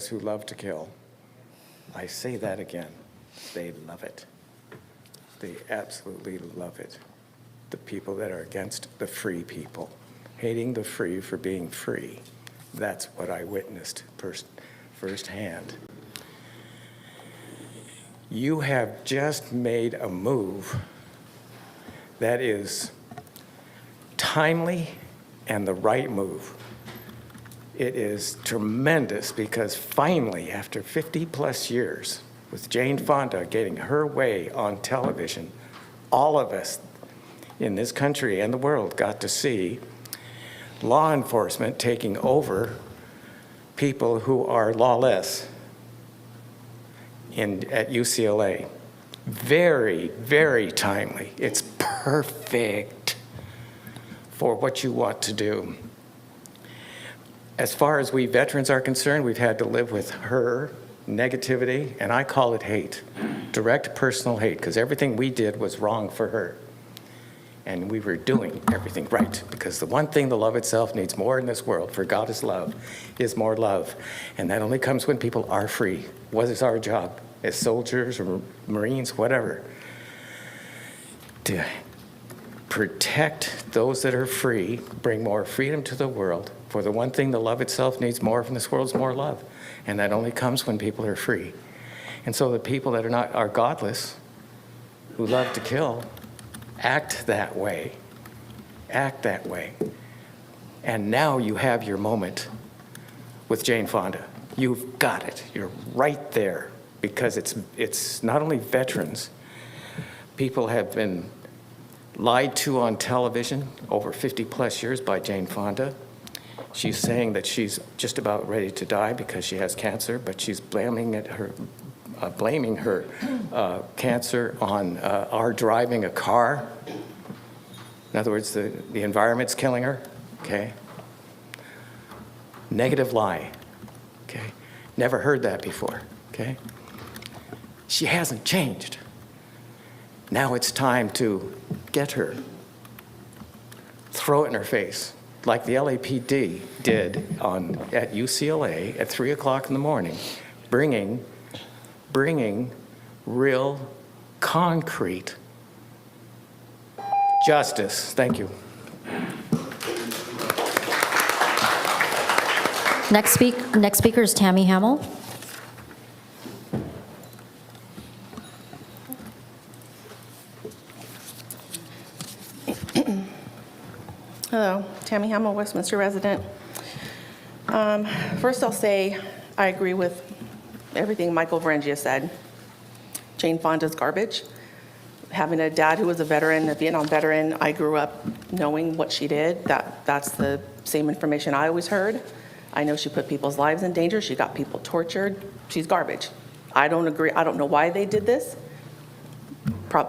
who love to kill. I say that again. They love it. They absolutely love it. The people that are against the free people, hating the free for being free. That's what I witnessed firsthand. You have just made a move that is timely and the right move. It is tremendous because finally, after 50 plus years, with Jane Fonda getting her way on television, all of us in this country and the world got to see law enforcement taking over people who are lawless at UCLA. Very, very timely. It's perfect for what you want to do. As far as we veterans are concerned, we've had to live with her negativity, and I call it hate, direct personal hate, because everything we did was wrong for her. And we were doing everything right, because the one thing the love itself needs more in this world, for God is love, is more love. And that only comes when people are free. What is our job as soldiers or Marines, whatever? To protect those that are free, bring more freedom to the world. For the one thing the love itself needs more from this world is more love. And that only comes when people are free. And so the people that are godless, who love to kill, act that way. Act that way. And now you have your moment with Jane Fonda. You've got it. You're right there. Because it's not only veterans. People have been lied to on television over 50 plus years by Jane Fonda. She's saying that she's just about ready to die because she has cancer, but she's blaming her cancer on our driving a car. In other words, the environment's killing her, okay? Negative lie, okay? Never heard that before, okay? She hasn't changed. Now it's time to get her, throw it in her face, like the LAPD did at UCLA at 3 o'clock in the morning, bringing real, concrete justice. Thank you. Next speaker is Tammy Hamill. Hello, Tammy Hamill, Westminster resident. First I'll say I agree with everything Michael Varengia said. Jane Fonda's garbage. Having a dad who was a veteran, a Vietnam veteran, I grew up knowing what she did. That's the same information I always heard. I know she put people's lives in danger. She got people tortured. She's garbage. I don't agree. I don't know why they did this.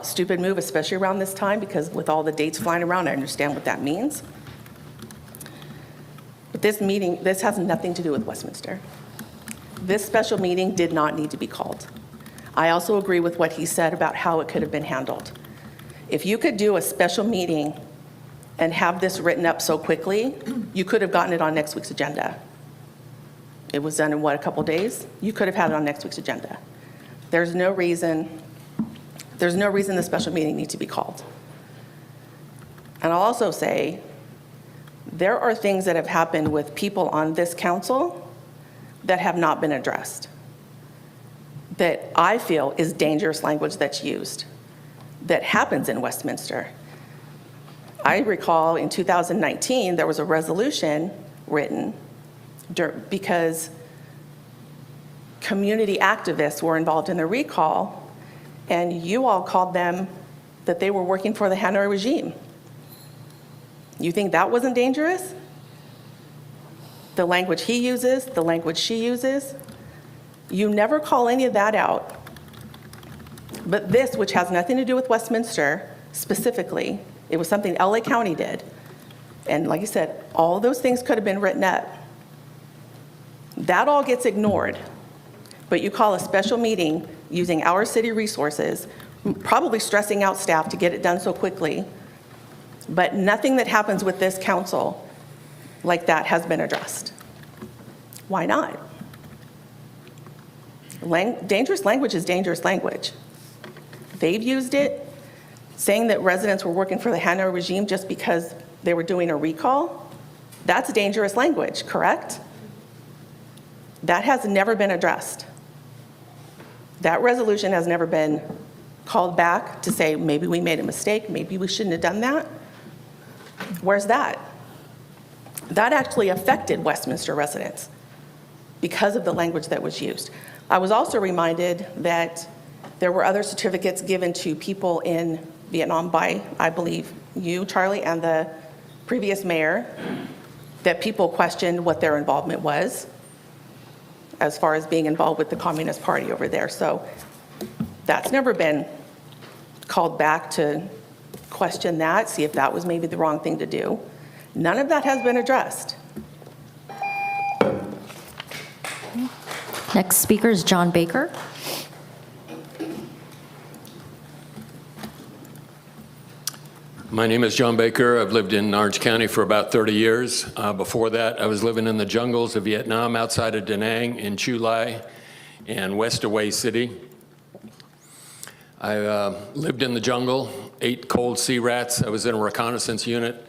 Stupid move, especially around this time, because with all the dates flying around, I understand what that means. But this has nothing to do with Westminster. This special meeting did not need to be called. I also agree with what he said about how it could have been handled. If you could do a special meeting and have this written up so quickly, you could have gotten it on next week's agenda. It was done in, what, a couple days? You could have had it on next week's agenda. There's no reason the special meeting needs to be called. And I'll also say, there are things that have happened with people on this council that have not been addressed, that I feel is dangerous language that's used, that happens in Westminster. I recall in 2019, there was a resolution written because community activists were involved in the recall, and you all called them that they were working for the Hanoi regime. You think that wasn't dangerous? The language he uses, the language she uses, you never call any of that out. But this, which has nothing to do with Westminster specifically, it was something LA County did. And like I said, all those things could have been written up. That all gets ignored. But you call a special meeting using our city resources, probably stressing out staff to get it done so quickly. But nothing that happens with this council like that has been addressed. Why not? Dangerous language is dangerous language. They've used it, saying that residents were working for the Hanoi regime just because they were doing a recall. That's dangerous language, correct? That has never been addressed. That resolution has never been called back to say, maybe we made a mistake, maybe we shouldn't have done that. Where's that? That actually affected Westminster residents because of the language that was used. I was also reminded that there were other certificates given to people in Vietnam by, I believe, you, Charlie, and the previous mayor, that people questioned what their involvement was as far as being involved with the Communist Party over there. So that's never been called back to question that, see if that was maybe the wrong thing to do. None of that has been addressed. Next speaker is John Baker. My name is John Baker. I've lived in Orange County for about 30 years. Before that, I was living in the jungles of Vietnam outside of Da Nang in Chu Lai and west of Hue City. I lived in the jungle, ate cold sea rats. I was in a reconnaissance unit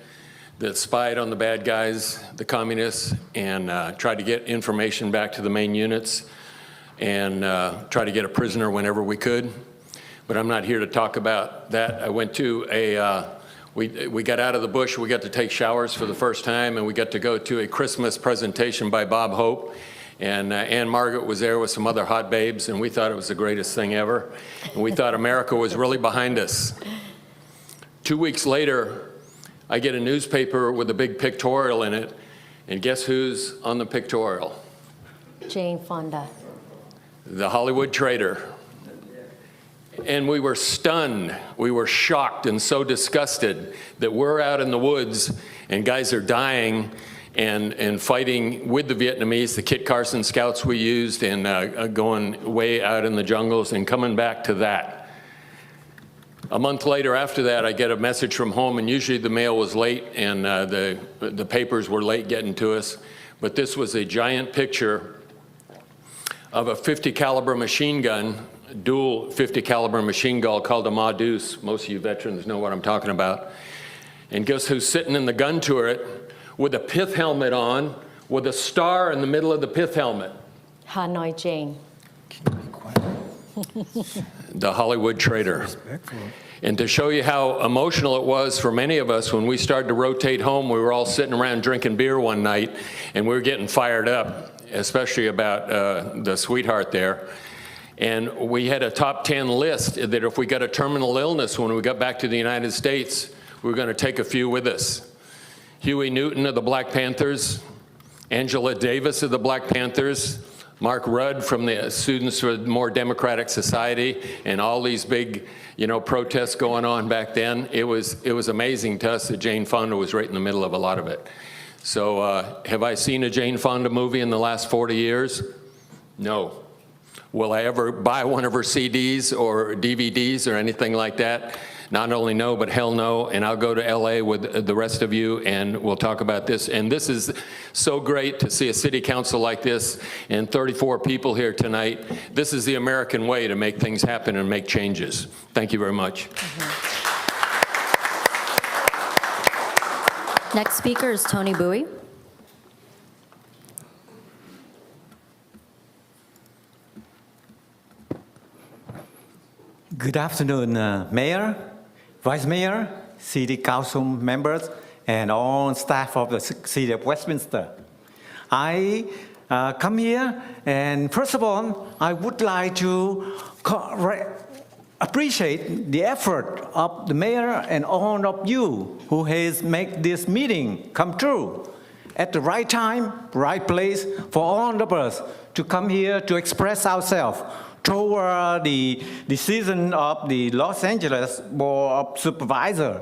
that spied on the bad guys, the communists, and tried to get information back to the main units and try to get a prisoner whenever we could. But I'm not here to talk about that. I went to we got out of the bush, we got to take showers for the first time, and we got to go to a Christmas presentation by Bob Hope. And Anne Margaret was there with some other hot babes, and we thought it was the greatest thing ever. And we thought America was really behind us. 2 weeks later, I get a newspaper with a big pictorial in it, and guess who's on the pictorial? Jane Fonda. The Hollywood traitor. And we were stunned, we were shocked and so disgusted that we're out in the woods and guys are dying and fighting with the Vietnamese, the Kit Carson scouts we used, and going way out in the jungles and coming back to that. A month later after that, I get a message from home, and usually the mail was late and the papers were late getting to us, but this was a giant picture of a 50 caliber machine gun, dual 50 caliber machine gun called a Ma Deuce. Most of you veterans know what I'm talking about. And guess who's sitting in the gun turret with a pith helmet on, with a star in the middle of the pith helmet? Hanoi Jane. The Hollywood traitor. And to show you how emotional it was for many of us when we started to rotate home, we were all sitting around drinking beer one night, and we were getting fired up, especially about the sweetheart there. And we had a top 10 list that if we got a terminal illness when we got back to the United States, we were going to take a few with us. Huey Newton of the Black Panthers, Angela Davis of the Black Panthers, Mark Rudd from the Students for a More Democratic Society, and all these big, protests going on back then. It was amazing to us that Jane Fonda was right in the middle of a lot of it. So have I seen a Jane Fonda movie in the last 40 years? No. Will I ever buy one of her CDs or DVDs or anything like that? Not only no, but hell no. And I'll go to LA with the rest of you and we'll talk about this. And this is so great to see a city council like this and 34 people here tonight. This is the American way to make things happen and make changes. Thank you very much. Next speaker is Tony Bowie. Good afternoon, Mayor, Vice Mayor, City Council members, and all staff of the City of Westminster. I come here, and first of all, I would like to appreciate the effort of the Mayor and all of you who has made this meeting come true at the right time, right place for all of us to come here to express ourselves toward the decision of the Los Angeles Board of Supervisors.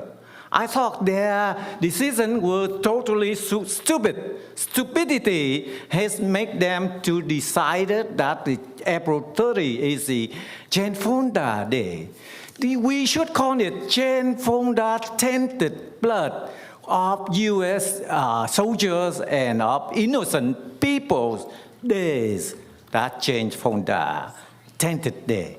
I thought their decision was totally stupid. Stupidity has made them to decide that the April 30 is the Jane Fonda Day. We should call it Jane Fonda tainted blood of U.S. soldiers and of innocent people's days. that changed from the tainted day.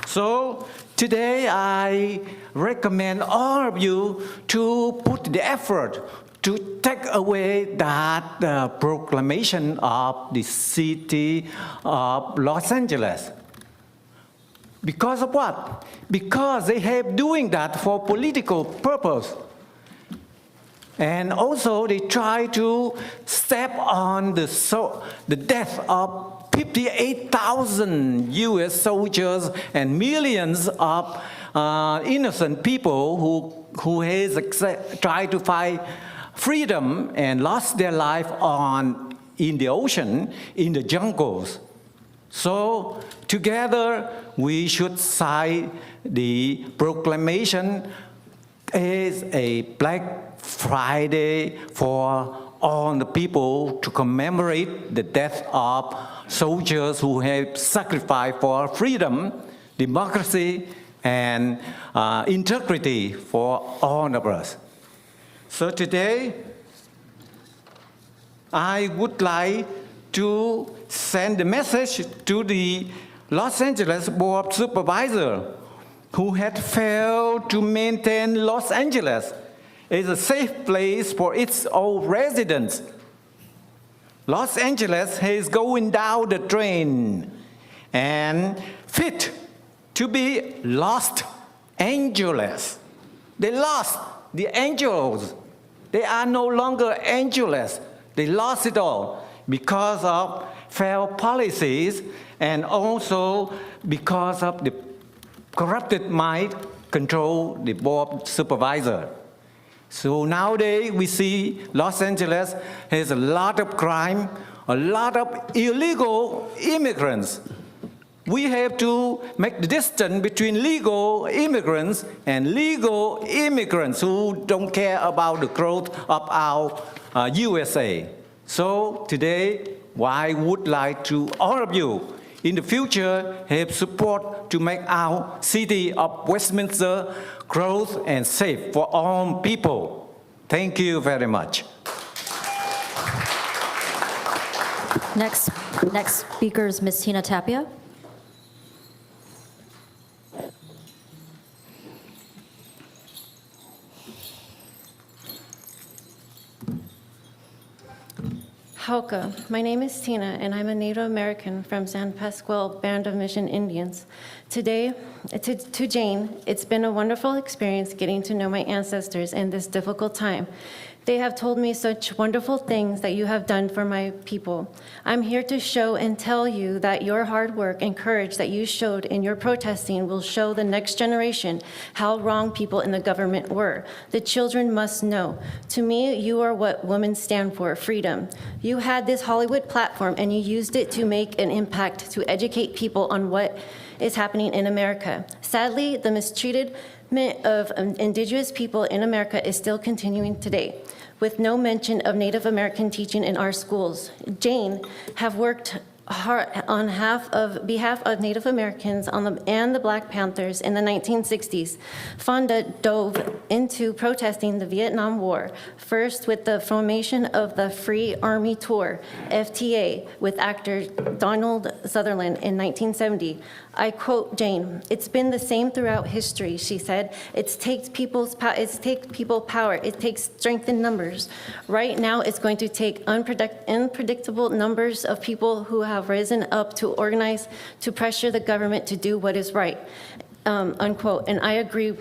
So today I recommend all of you to put the effort to take away that proclamation of the city of Los Angeles. Because of what? Because they have doing that for political purpose. And also they try to step on the death of 58,000 US soldiers and millions of innocent people who has tried to fight freedom and lost their life in the ocean, in the jungles. So together we should sign the proclamation as a Black Friday for all the people to commemorate the death of soldiers who have sacrificed for freedom, democracy, and integrity for all of us. So today, I would like to send a message to the Los Angeles Board of Supervisors who had failed to maintain Los Angeles as a safe place for its own residents. Los Angeles is going down the drain and fit to be Los Angeles. They lost the angels. They are no longer Angeles. They lost it all because of failed policies and also because of the corrupted mind control the board supervisor. So nowadays we see Los Angeles has a lot of crime, a lot of illegal immigrants. We have to make the distance between legal immigrants and legal immigrants who don't care about the growth of our USA. So today, I would like to all of you in the future have support to make our city of Westminster growth and safe for all people. Thank you very much. Next speaker is Ms. Tina Tapia. Hauka. My name is Tina, and I'm a Native American from San Pasqual Band of Mission Indians. Today, to Jane, it's been a wonderful experience getting to know my ancestors in this difficult time. They have told me such wonderful things that you have done for my people. I'm here to show and tell you that your hard work and courage that you showed in your protesting will show the next generation how wrong people in the government were. The children must know. To me, you are what women stand for, freedom. You had this Hollywood platform and you used it to make an impact, to educate people on what is happening in America. Sadly, the mistreatment of indigenous people in America is still continuing today, with no mention of Native American teaching in our schools. Jane have worked hard on behalf of Native Americans and the Black Panthers in the 1960s. Fonda dove into protesting the Vietnam War, first with the formation of the Free Army Tour, FTA, with actor Donald Sutherland in 1970. I quote Jane, "It's been the same throughout history," she said. It takes people power. It takes strength in numbers. Right now, it's going to take unpredictable numbers of people who have risen up to organize, to pressure the government to do what is right, unquote. And I agree.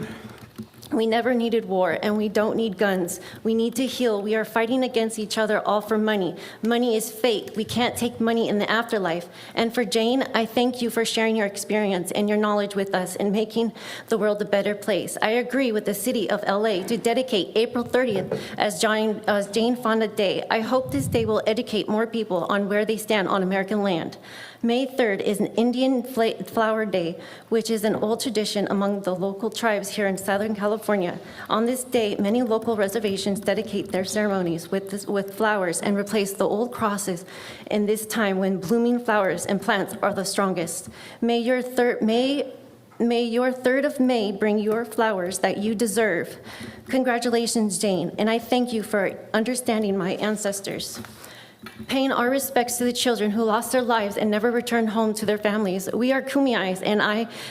We never needed war, and we don't need guns. We need to heal. We are fighting against each other all for money. Money is fake. We can't take money in the afterlife. And for Jane, I thank you for sharing your experience and your knowledge with us and making the world a better place. I agree with the city of LA to dedicate April 30th as Jane Fonda Day. I hope this day will educate more people on where they stand on American land. May 3rd is an Indian Flower Day, which is an old tradition among the local tribes here in Southern California. On this day, many local reservations dedicate their ceremonies with flowers and replace the old crosses in this time when blooming flowers and plants are the strongest. May your 3rd of May bring your flowers that you deserve. Congratulations, Jane, and I thank you for understanding my ancestors. paying our respects to the children who lost their lives and never returned home to their families. We are Kumeyais,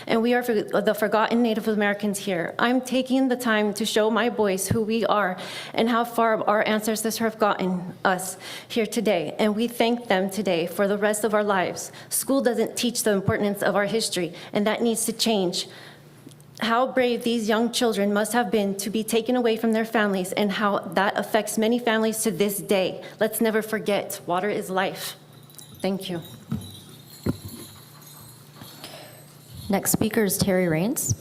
and we are the forgotten Native Americans here. I'm taking the time to show my boys who we are and how far our ancestors have gotten us here today, and we thank them today for the rest of our lives. School doesn't teach the importance of our history, and that needs to change. How brave these young children must have been to be taken away from their families, and how that affects many families to this day. Let's never forget, water is life. Thank you. Next speaker is Terry Raines.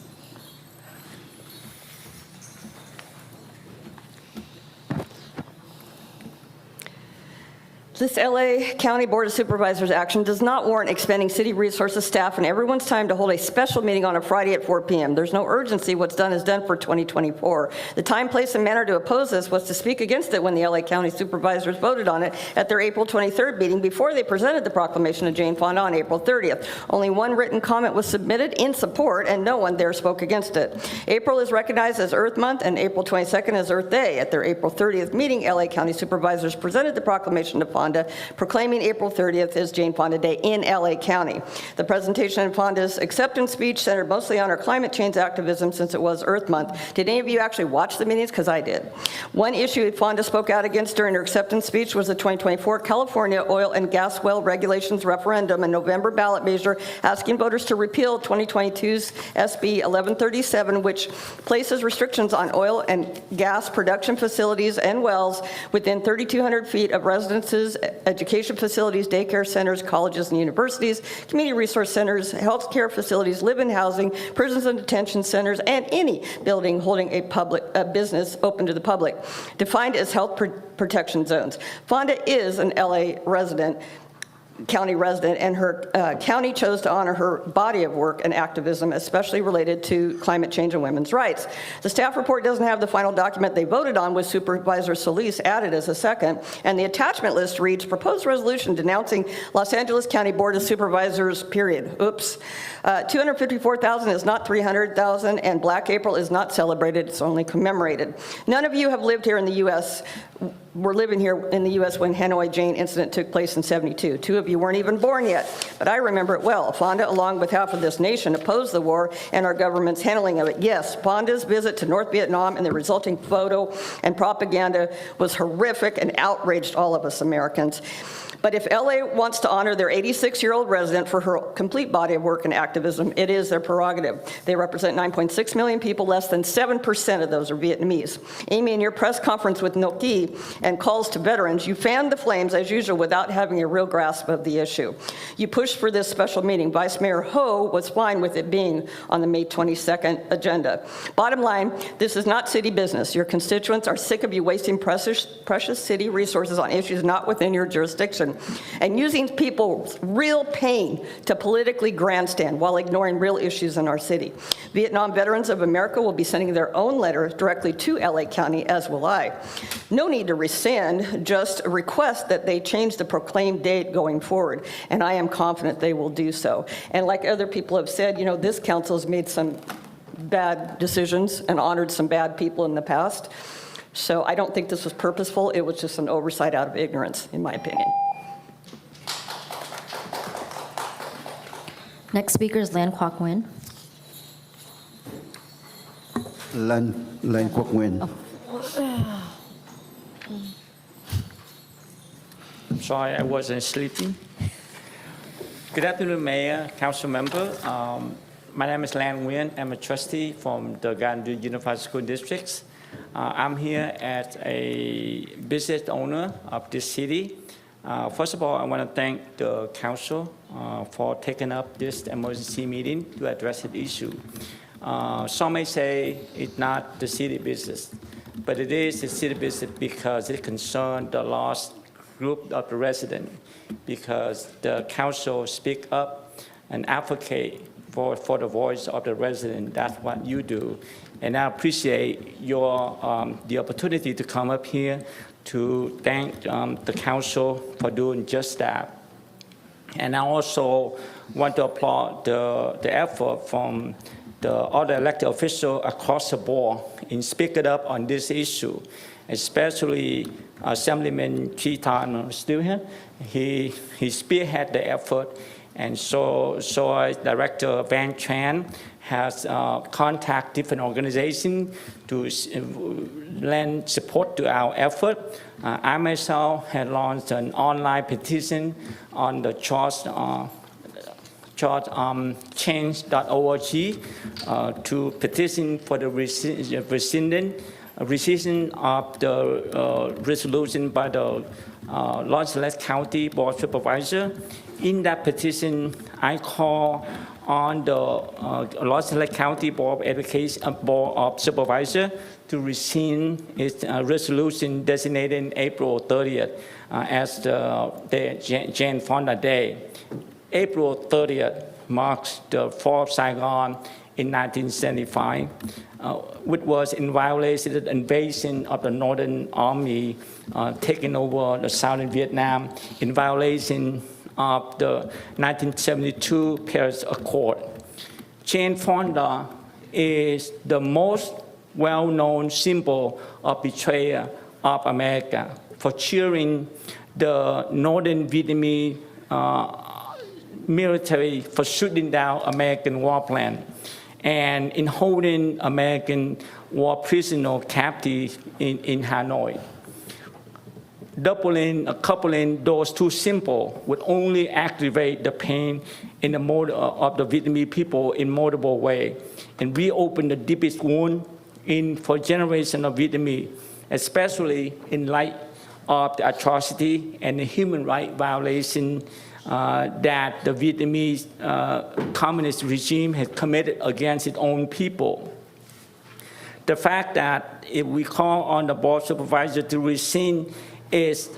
This LA County Board of Supervisors action does not warrant expending city resources, staff, and everyone's time to hold a special meeting on a Friday at 4 p.m. There's no urgency. What's done is done for 2024. The time, place, and manner to oppose this was to speak against it when the LA County Supervisors voted on it at their April 23rd meeting before they presented the proclamation of Jane Fonda on April 30th. Only one written comment was submitted in support, and no one there spoke against it. April is recognized as Earth Month, and April 22nd as Earth Day. At their April 30th meeting, LA County Supervisors presented the proclamation to Fonda, proclaiming April 30th as Jane Fonda Day in LA County. The presentation in Fonda's acceptance speech centered mostly on her climate change activism since it was Earth Month. Did any of you actually watch the meetings? Because I did. One issue Fonda spoke out against during her acceptance speech was the 2024 California oil and gas well regulations referendum, a November ballot measure asking voters to repeal 2022's SB 1137, which places restrictions on oil and gas production facilities and wells within 3,200 feet of residences, education facilities, daycare centers, colleges and universities, community resource centers, health care facilities, live-in housing, prisons and detention centers, and any building holding a business open to the public, defined as health protection zones. Fonda is an LA county resident, and her county chose to honor her body of work and activism, especially related to climate change and women's rights. The staff report doesn't have the final document they voted on, with Supervisor Solis added as a second, and the attachment list reads, proposed resolution denouncing Los Angeles County Board of Supervisors, period. Oops. 254,000 is not 300,000, and Black April is not celebrated, it's only commemorated. None of you have lived here in the U.S., were living here in the U.S. when Hanoi Jane incident took place in '72. Two of you weren't even born yet, but I remember it well. Fonda, along with half of this nation, opposed the war and our government's handling of it. Yes, Fonda's visit to North Vietnam and the resulting photo and propaganda was horrific and outraged all of us Americans. But if LA wants to honor their 86-year-old resident for her complete body of work and activism, it is their prerogative. They represent 9.6 million people. Less than 7% of those are Vietnamese. Amy, in your press conference with Ngoc and calls to veterans, you fanned the flames as usual without having a real grasp of the issue. You pushed for this special meeting. Vice Mayor Ho was fine with it being on the May 22nd agenda. Bottom line, this is not city business. Your constituents are sick of you wasting precious city resources on issues not within your jurisdiction, and using people's real pain to politically grandstand while ignoring real issues in our city. Vietnam Veterans of America will be sending their own letter directly to LA County, as will I. No need to rescind, just request that they change the proclaimed date going forward, and I am confident they will do so. And like other people have said, you know, this council has made some bad decisions and honored some bad people in the past. So I don't think this was purposeful. It was just an oversight out of ignorance, in my opinion. Next speaker is Lan Quoc Nguyen. Lan Quoc Nguyen. I'm sorry, I wasn't sleeping. Good afternoon, Mayor, Council Member. My name is Lan Nguyen. I'm a trustee from the Gandu Unified School Districts. I'm here as a business owner of this city. First of all, I want to thank the council for taking up this emergency meeting to address the issue. Some may say it's not the city business, but it is the city business because it concerns the lost group of the residents, because the council speak up and advocate for the voice of the resident. That's what you do. And I appreciate your the opportunity to come up here to thank the council for doing just that. And I also want to applaud the effort from the other elected officials across the board in speaking up on this issue, especially Assemblyman Keaton still here. He spearheaded the effort, and so Director Van Tran has contacted different organizations to lend support to our effort. I myself had launched an online petition on the change.org to petition for the rescission of the resolution by the Los Angeles County Board of Supervisors. In that petition, I call on the Los Angeles County Board of Education Board of Supervisors to rescind its resolution designated April 30th as the Jane Fonda Day. April 30th marks the fall of Saigon in 1975, which was in violation of the invasion of the Northern Army taking over the southern Vietnam, in violation of the 1972 Paris Accord. Jane Fonda is the most well-known symbol of betrayal of America for cheering the Northern Vietnamese military for shooting down American war plane and in holding American war prisoner captive in Hanoi. Coupling those two symbols would only aggravate the pain of the Vietnamese people in multiple ways and reopen the deepest wound for generations of Vietnamese, especially in light of the atrocity and the human rights violation that the Vietnamese communist regime has committed against its own people. The fact that if we call on the Board of Supervisors to rescind its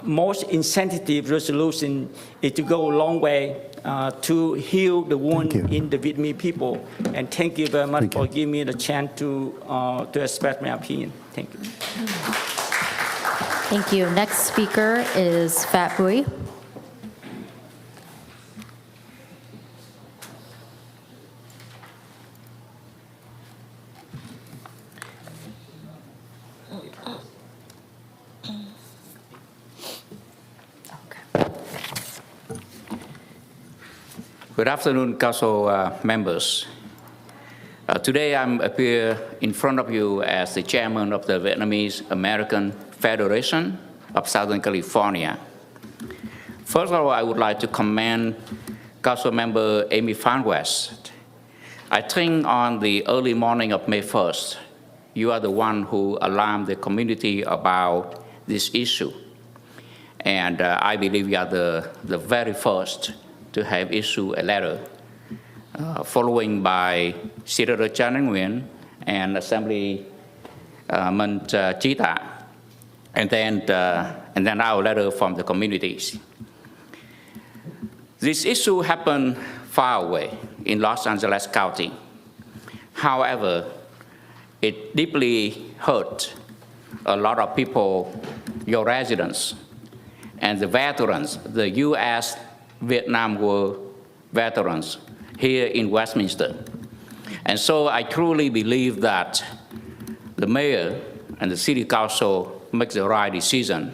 most insensitive resolution is to go a long way to heal the wound in the Vietnamese people. And thank you very much for giving me the chance to express my opinion. Thank you. Thank you. Next speaker is Fat Bui. Good afternoon, Council members. Today I'm appear in front of you as the chairman of the Vietnamese American Federation of Southern California. First of all, I would like to commend Council member Amy Phan West. I think on the early morning of May 1st, you are the one who alarmed the community about this issue. And I believe you are the very first to have issued a letter, following by Senator Chan Nguyen and Assemblyman Chita, and then our letter from the communities. This issue happened far away in Los Angeles County. However, it deeply hurt a lot of people, your residents, and the veterans, the U.S. Vietnam War veterans here in Westminster. And so I truly believe that the mayor and the city council make the right decision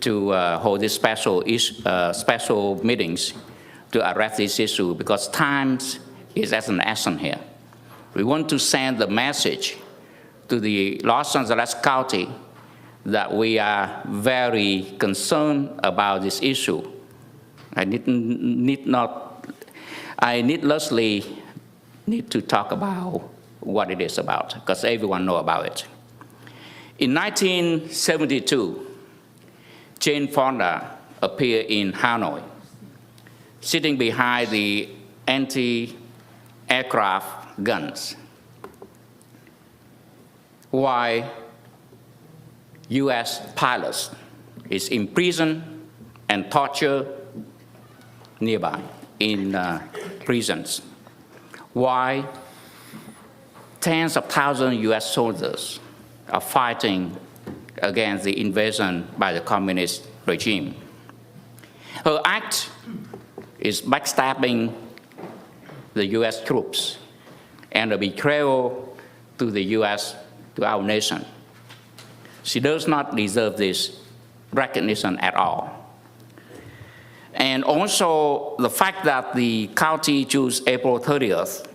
to hold these special meetings to address this issue, because time is as an essence here. We want to send the message to the Los Angeles County that we are very concerned about this issue. I needlessly need to talk about what it is about, because everyone knows about it. In 1972, Jane Fonda appeared in Hanoi, sitting behind the anti-aircraft guns, while U.S. pilots is imprisoned and tortured nearby in prisons, while tens of thousands of U.S. soldiers are fighting against the invasion by the communist regime. Her act is backstabbing the U.S. troops and a betrayal to the U.S., to our nation. She does not deserve this recognition at all. And also the fact that the county chose April 30th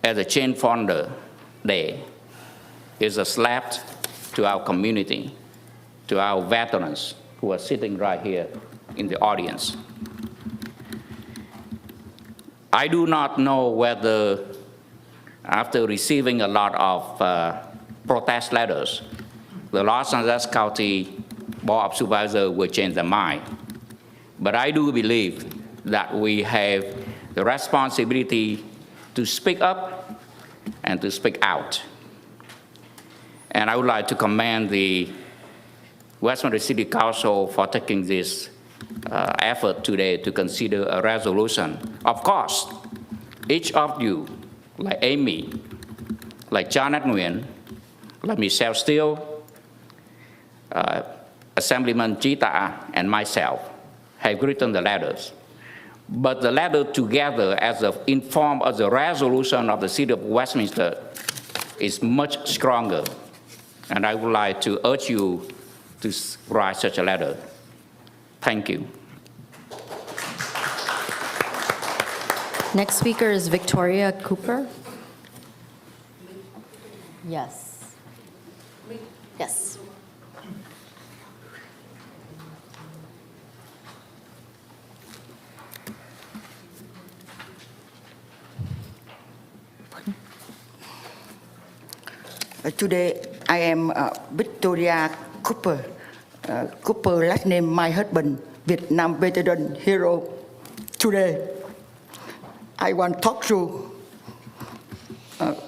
as a Chain Founder Day is a slap to our community, to our veterans who are sitting right here in the audience. I do not know whether, after receiving a lot of protest letters, the Los Angeles County Board of Supervisors will change their mind. But I do believe that we have the responsibility to speak up and to speak out. And I would like to commend the Westminster City Council for taking this effort today to consider a resolution. Of course, each of you, like Amy, like Janet Nguyen, like Michelle Steele, Assemblyman Jita, and myself, have written the letters. But the letter together as in form of the resolution of the City of Westminster is much stronger. And I would like to urge you to write such a letter. Thank you. Next speaker is Victoria Cooper. Yes. Yes. Today, I am Victoria Cooper. Cooper, last name my husband, Vietnam veteran hero. Today, I want to talk to.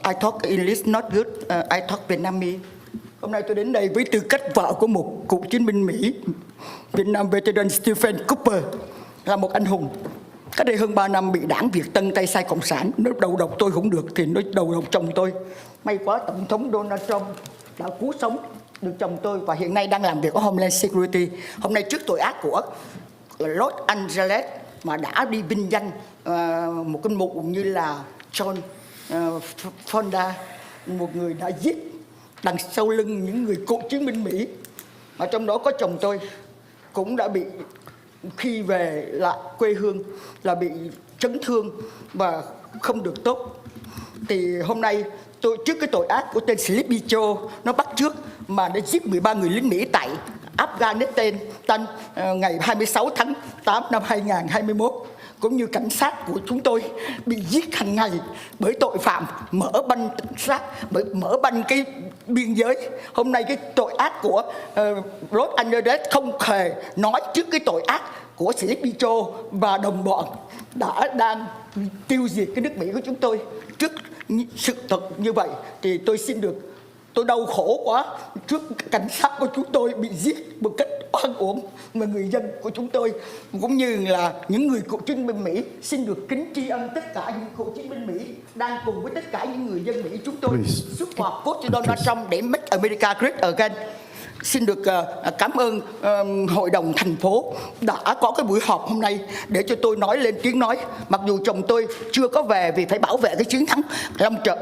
I talk English not good. I talk Vietnamese. Hôm nay tôi đến đây với tư cách vợ của một cựu chiến binh Mỹ, Vietnam veteran Stephen Cooper, là một anh hùng. Cách đây hơn 3 năm bị đảng Việt Tân tay sai Cộng sản, nó đầu độc tôi không được thì nó đầu độc chồng tôi. May quá Tổng thống Donald Trump đã cứu sống được chồng tôi và hiện nay đang làm việc ở Homeland Security. Hôm nay trước tội ác của Los Angeles mà đã đi vinh danh một cái mục như là John Fonda, một người đã giết đằng sau lưng những người cựu chiến binh Mỹ. Ở trong đó có chồng tôi cũng đã bị khi về lại quê hương là bị chấn thương và không được tốt. Thì hôm nay tôi trước cái tội ác của tên Sleepy Joe nó bắt chước mà nó giết 13 người lính Mỹ tại Afghanistan ngày 26 tháng 8 năm 2021, cũng như cảnh sát của chúng tôi bị giết hàng ngày bởi tội phạm mở banh cái biên giới. Hôm nay cái tội ác của Los Angeles không hề nói trước cái tội ác của Sleepy Joe và đồng bọn đang tiêu diệt cái nước Mỹ của chúng tôi. Trước sự thật như vậy thì tôi đau khổ quá trước cảnh sát của chúng tôi bị giết một cách oan uổng, mà người dân của chúng tôi cũng như là những người cựu chiến binh Mỹ xin được kính tri ân tất cả những cựu chiến binh Mỹ đang cùng với tất cả những người dân Mỹ chúng tôi support vote cho Donald Trump để make America great again. Xin được cảm ơn Hội đồng thành phố đã có cái buổi họp hôm nay để cho tôi nói lên tiếng nói. Mặc dù chồng tôi chưa có về vì phải bảo vệ cái chiến thắng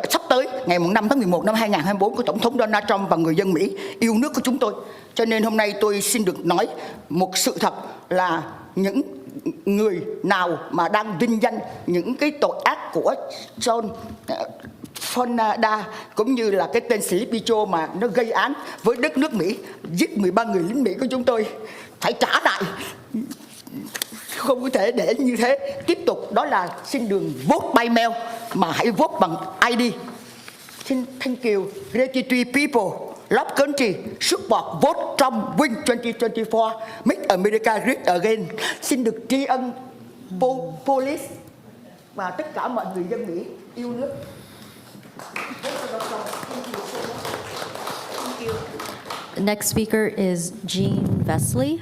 sắp tới ngày 5 tháng 11 năm 2024 của Tổng thống Donald Trump và người dân Mỹ yêu nước của chúng tôi. Cho nên hôm nay tôi xin được nói một sự thật là những người nào mà đang vinh danh những cái tội ác của John Fonda cũng như là cái tên Sleepy Joe mà nó gây án với đất nước Mỹ, giết 13 người lính Mỹ của chúng tôi phải trả lại. Không có thể để như thế tiếp tục. Đó là xin đừng vote by mail mà hãy vote bằng ID. Xin thank you, gratitude people, love country, support vote Trump win 2024, make America great again. Xin được tri ân police và tất cả mọi người dân Mỹ yêu nước. The next speaker is Jean Vesley.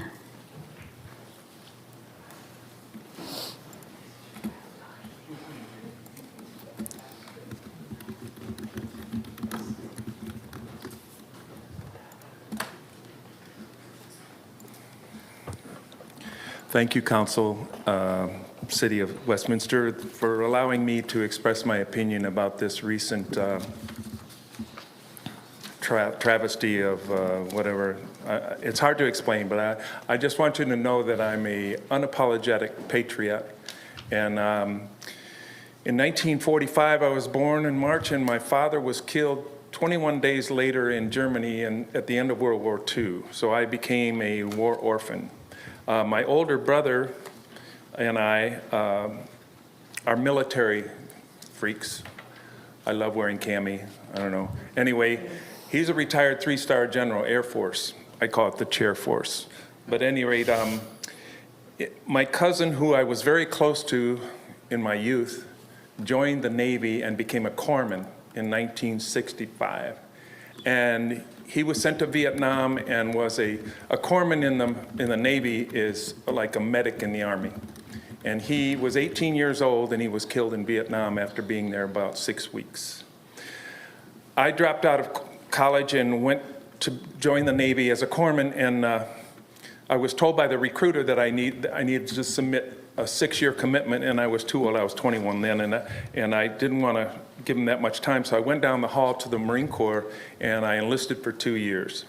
Thank you, Council. City of Westminster, for allowing me to express my opinion about this recent travesty of whatever. It's hard to explain, but I just want you to know that I'm an unapologetic patriot. And in 1945, I was born in March, and my father was killed 21 days later in Germany and at the end of World War II. So I became a war orphan. My older brother and I are military freaks. I love wearing cami. I don't know. Anyway, he's a retired 3-star general, Air Force. I call it the Chair Force. But at any rate, my cousin, who I was very close to in my youth, joined the Navy and became a corpsman in 1965. And he was sent to Vietnam and was a corpsman in the Navy is like a medic in the Army. And he was 18 years old and he was killed in Vietnam after being there about 6 weeks. I dropped out of college and went to join the Navy as a corpsman, and I was told by the recruiter that I needed to submit a 6-year commitment, and I was too old. I was 21 then, and I didn't want to give him that much time, so I went down the hall to the Marine Corps, and I enlisted for 2 years.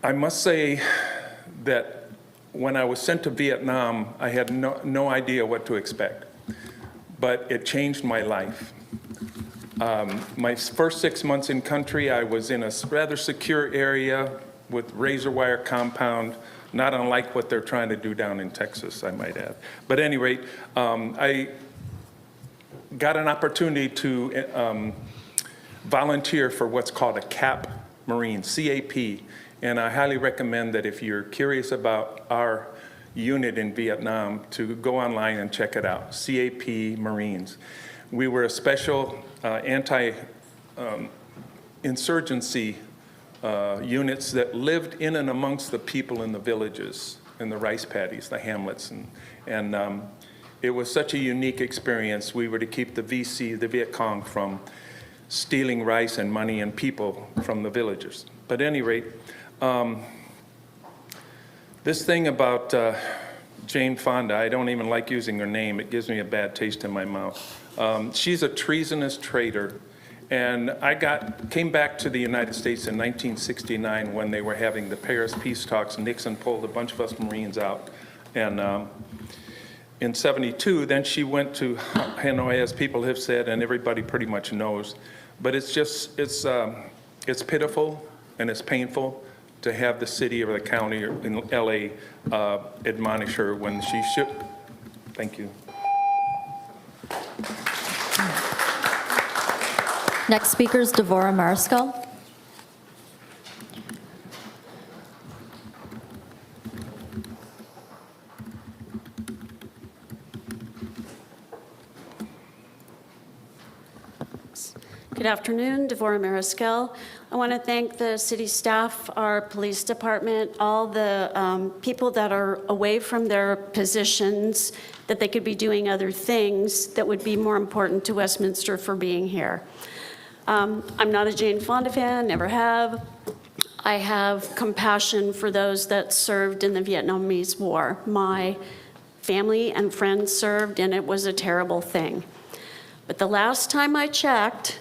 I must say that when I was sent to Vietnam, I had no idea what to expect, but it changed my life. My first 6 months in country, I was in a rather secure area with razor wire compound, not unlike what they're trying to do down in Texas, I might add. But at any rate, I got an opportunity to volunteer for what's called a CAP Marine, CAP. And I highly recommend that if you're curious about our unit in Vietnam, to go online and check it out, CAP Marines. We were a special anti-insurgency units that lived in and amongst the people in the villages, in the rice paddies, the hamlets. And it was such a unique experience. We were to keep the VC, the Viet Cong, from stealing rice and money and people from the villagers. But at any rate, this thing about Jane Fonda, I don't even like using her name. It gives me a bad taste in my mouth. She's a treasonous traitor. And I came back to the United States in 1969 when they were having the Paris peace talks. Nixon pulled a bunch of us Marines out. And in 72, then she went to Hanoi, as people have said, and everybody pretty much knows. But it's just, it's pitiful and it's painful to have the city or the county or in LA admonish her when she should. Thank you. Next speaker is Devorah Mariscal. Good afternoon, Devorah Mariscal. I want to thank the city staff, our police department, all the people that are away from their positions, that they could be doing other things that would be more important to Westminster for being here. I'm not a Jane Fonda fan, never have. I have compassion for those that served in the Vietnamese War. My family and friends served, and it was a terrible thing. But the last time I checked,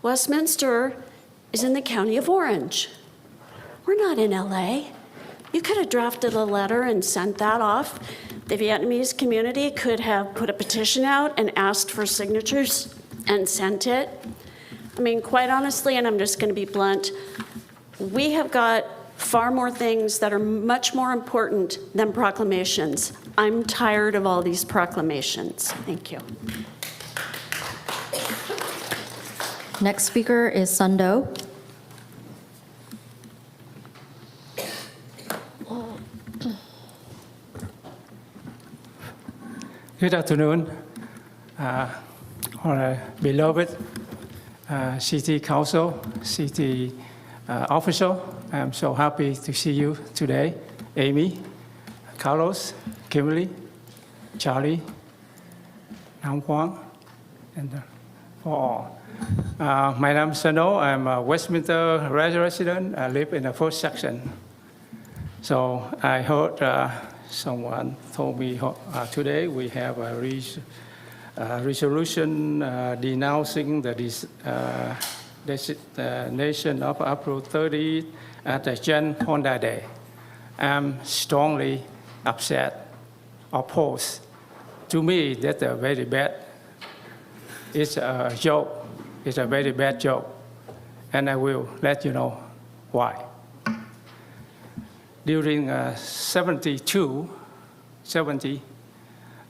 Westminster is in the county of Orange. We're not in LA. You could have drafted a letter and sent that off. The Vietnamese community could have put a petition out and asked for signatures and sent it. I mean, quite honestly, and I'm just going to be blunt, we have got far more things that are much more important than proclamations. I'm tired of all these proclamations. Thank you. Next speaker is Sun Do. Good afternoon, our beloved City Council, City official. I'm so happy to see you today. Amy, Carlos, Kimberly, Charlie, Nam Quang, and for all. My name is Sun Do. I'm a Westminster resident. I live in the first section. So I heard someone told me today we have a resolution denouncing the designation of April 30 as the Jane Fonda Day. I'm strongly upset, opposed. To me, that's a very bad. It's a joke. It's a very bad joke, and I will let you know why. During 70,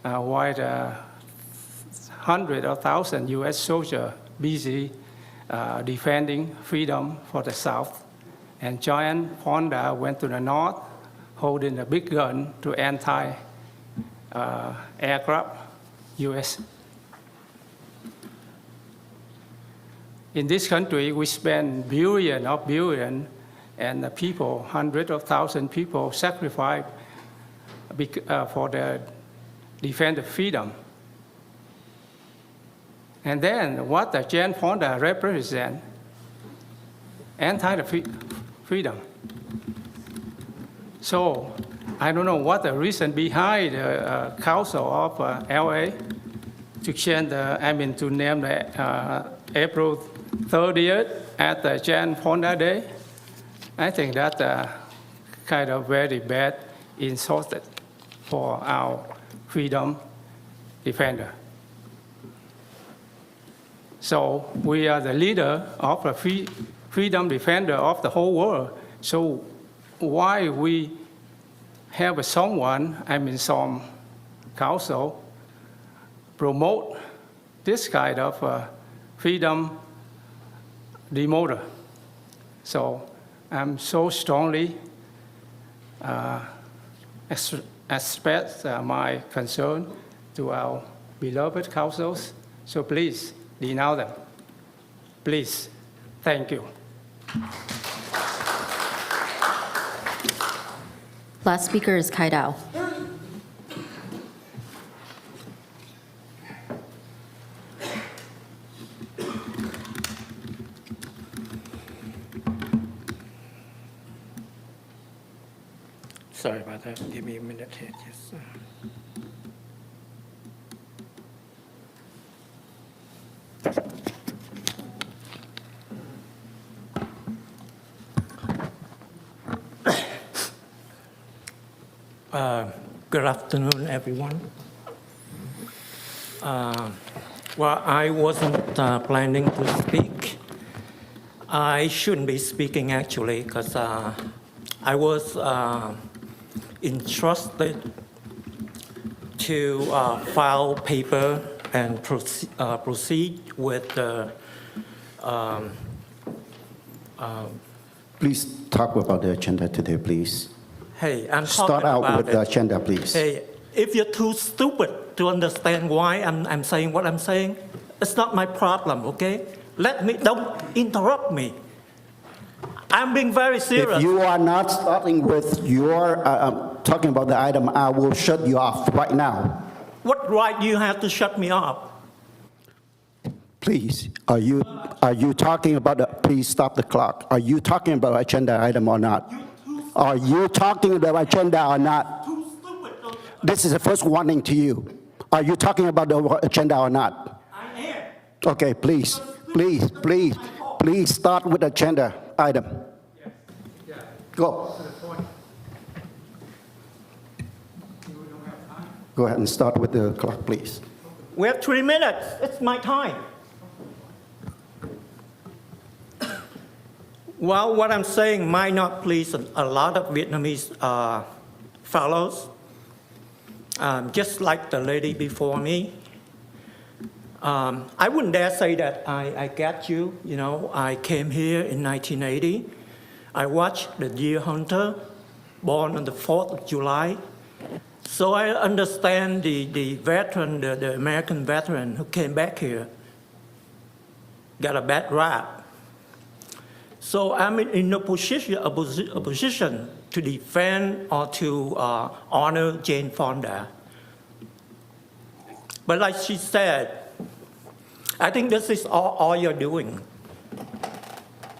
while 100 or 1,000 U.S. soldiers busy defending freedom for the South, and Jane Fonda went to the North holding a big gun to anti-aircraft U.S. In this country, we spend billions of billions, and the people, hundreds of thousands of people, sacrifice for the defense of freedom. And then what the Jane Fonda represent? Anti-freedom. So I don't know what the reason behind the Council of LA to change to name the April 30th as the Jane Fonda Day. I think that's kind of very bad insult for our freedom defender. So we are the leader of the freedom defender of the whole world. So why we have someone, some council, promote this kind of freedom demoter? So I'm so strongly express my concern to our beloved councils. So please denounce them. Please. Thank you. Last speaker is Kai Dao. Sorry about that. Give me a minute here. Yes. Good afternoon, everyone. Well, I wasn't planning to speak. I shouldn't be speaking, actually, because I was entrusted to file paper and proceed with the Please talk about the agenda today, please. Hey, I'm Start talking out about with it. the agenda, please. Hey, if you're too stupid to understand why I'm saying what I'm saying, it's not my problem, okay? Don't interrupt me. I'm being very serious. If you are not starting with your talking about the item, I will shut you off right now. What right do you have to shut me off? Please, are you talking about please stop the clock. Are you talking about agenda item or not? Are you talking about agenda or not? This is the first warning to you. Are you talking about the agenda or not? I am. Okay, please start with agenda item. Go. Go ahead and start with the clock, please. We have 3 minutes. It's my time. Well, what I'm saying might not please a lot of Vietnamese fellows, just like the lady before me. I wouldn't dare say that I get you. You know, I came here in 1980. I watched the deer hunter born on the 4th of July. So I understand the veteran, the American veteran who came back here, got a bad rap. So I'm in a position to defend or to honor Jane Fonda. But like she said, I think this is all you're doing.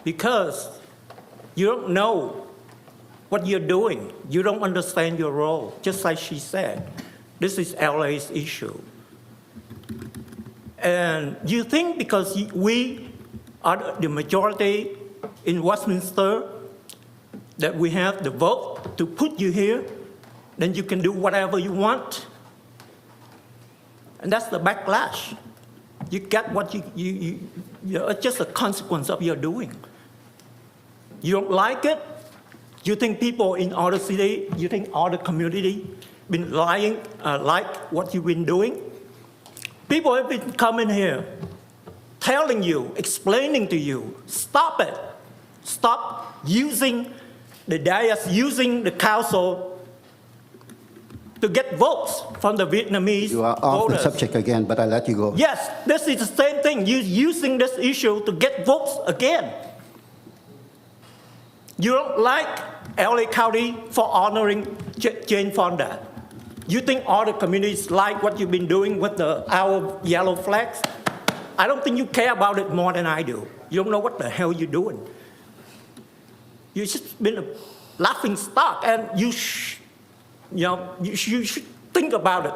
Because you don't know what you're doing. You don't understand your role. Just like she said, this is LA's issue. And you think because we are the majority in Westminster that we have the vote to put you here, then you can do whatever you want. And that's the backlash. You get what you know, it's just a consequence of your doing. You don't like it? You think people in other city, you think other community been lying, like what you've been doing? People have been coming here, telling you, explaining to you, stop it. Stop using the dais, using the council to get votes from the Vietnamese You are off voters. the subject again, but I let you go. Yes, this is the same thing. You're using this issue to get votes again. You don't like LA County for honoring Jane Fonda. You think all the communities like what you've been doing with our yellow flags? I don't think you care about it more than I do. You don't know what the hell you're doing. You've just been a laughing stock, and you should think about it.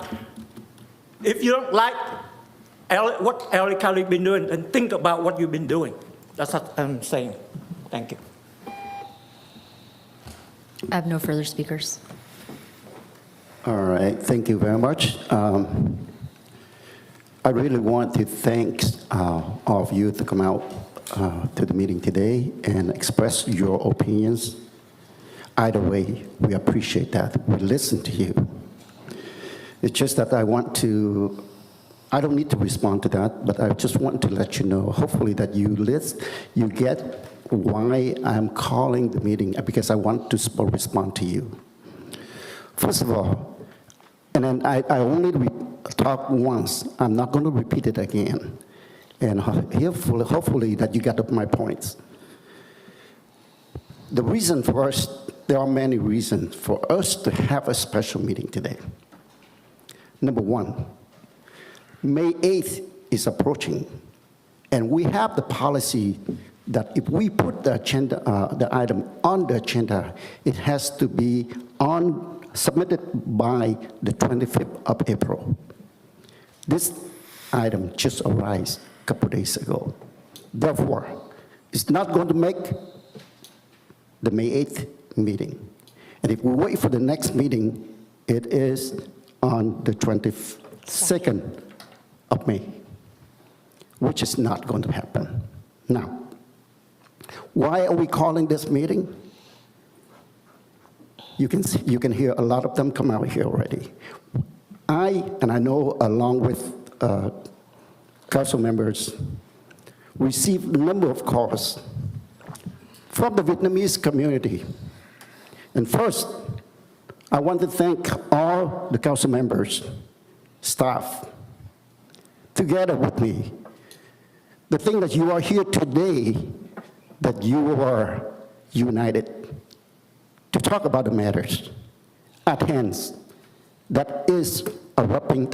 If you don't like what LA County been doing, then think about what you've been doing. That's what I'm saying. Thank you. I have no further speakers. All right, thank you very much. I really want to thank all of you to come out to the meeting today and express your opinions. Either way, we appreciate that. We listen to you. It's just that I don't need to respond to that, but I just want to let you know, hopefully that you get why I'm calling the meeting, because I want to respond to you. First of all, and then I only talk once. I'm not going to repeat it again. And hopefully that you got my points. The reason for us, there are many reasons for us to have a special meeting today. Number one, May 8th is approaching, and we have the policy that if we put the agenda, the item on the agenda, it has to be submitted by the 25th of April. This item just arrived a couple days ago. Therefore, it's not going to make the May 8th meeting. And if we wait for the next meeting, it is on the 22nd of May, which is not going to happen. Now, why are we calling this meeting? You can hear a lot of them come out here already. I know along with council members, received a number of calls from the Vietnamese community. And first, I want to thank all the council members, staff, together with me. The thing that you are here today, that you are united to talk about the matters at hand that is erupting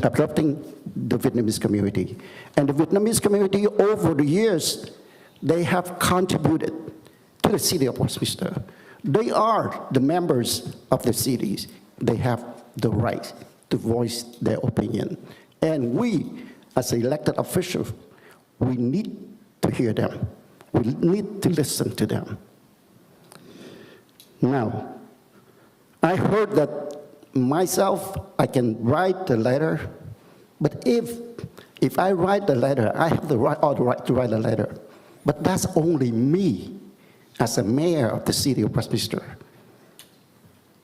the Vietnamese community. And the Vietnamese community over the years, they have contributed to the city of Westminster. They are the members of the cities. They have the right to voice their opinion. And we, as elected officials, we need to hear them. We need to listen to them. Now, I heard that myself, I can write the letter, but if I write the letter, I have all the right to write a letter. But that's only me, as a mayor of the city of Westminster,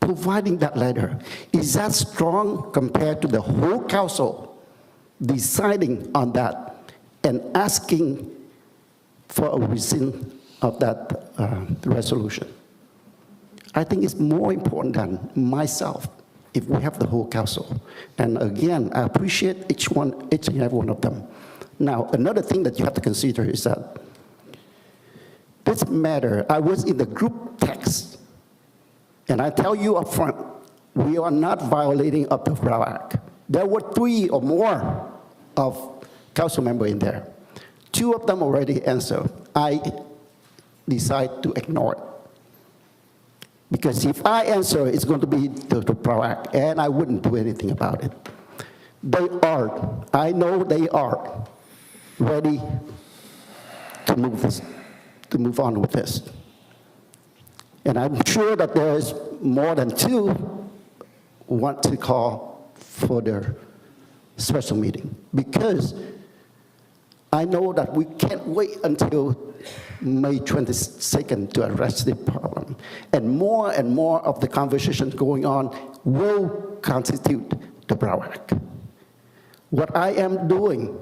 providing that letter. Is that strong compared to the whole council deciding on that and asking for a rescind of that resolution? I think it's more important than myself if we have the whole council. And again, I appreciate each and every one of them. Now, another thing that you have to consider is that this matter, I was in the group text, and I tell you up front, we are not violating of the RAW Act. There were 3 or more of council members in there. 2 of them already answered. I decided to ignore it. Because if I answer, it's going to be the PROAC, and I wouldn't do anything about it. They are, I know they are ready to move on with this. And I'm sure that there is more than two who want to call for their special meeting, because I know that we can't wait until May 22nd to address the problem. And more of the conversations going on will constitute the PROAC. What I am doing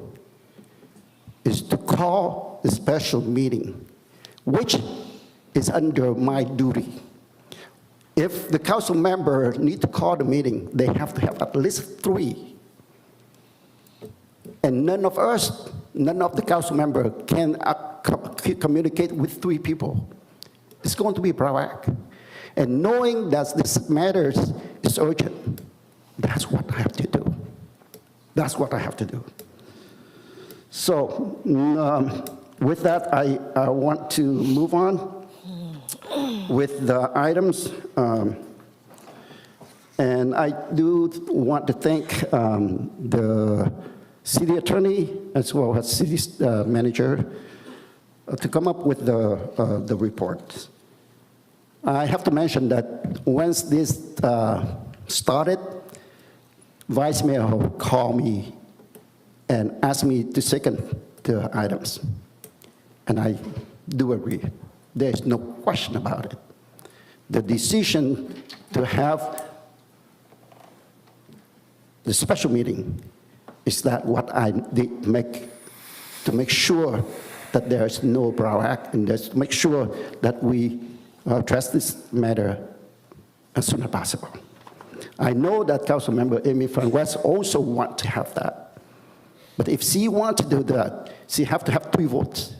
is to call a special meeting, which is under my duty. If the council member need to call the meeting, they have to have at least 3. And none of the council member can communicate with 3 people. It's going to be PROAC. And knowing that this matters is urgent, that's what I have to do. That's what I have to do. So with that, I want to move on with the items. And I do want to thank the city attorney as well as city manager to come up with the report. I have to mention that once this started, Vice Mayor called me and asked me to second the items. And I do agree. There's no question about it. The decision to have the special meeting is that what I did to make sure that there's no PROAC, and to make sure that we address this matter as soon as possible. I know that Councilmember Amy Van West also wants to have that. But if she wants to do that, she has to have 3 votes,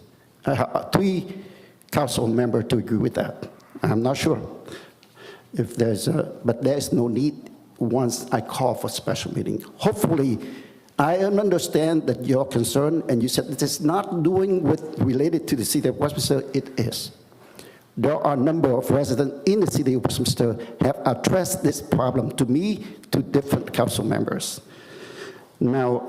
3 council members to agree with that. I'm not sure if but there's no need once I call for special meeting. Hopefully, I understand that your concern, and you said it is not related to the city of Westminster. It is. There are a number of residents in the city of Westminster have addressed this problem to me, to different council members. Now,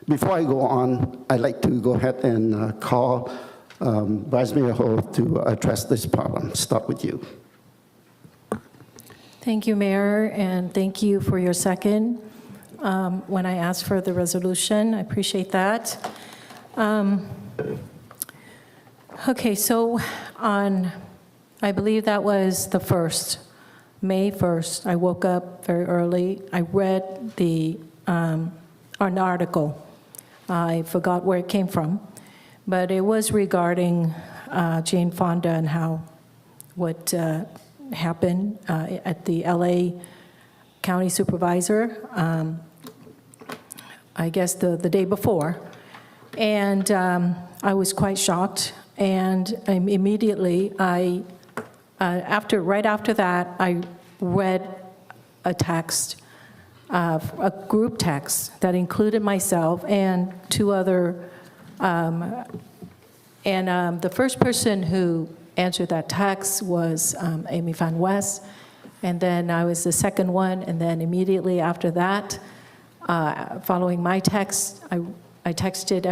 before I go on, I'd like to go ahead and call Vice Mayor Ho to address this problem. Start with you. Thank you, Mayor, and thank you for your second. When I asked for the resolution, I appreciate that. Okay, so I believe that was the 1st, May 1st, I woke up very early. I read an article. I forgot where it came from, but it was regarding Jane Fonda and what happened at the LA County Supervisor, I guess the day before. And I was quite shocked. And immediately, right after that, I read a text, a group text that included myself and 2 other, the first person who answered that text was Amy Van West, and then I was the second one, and then immediately after that, following my text, I texted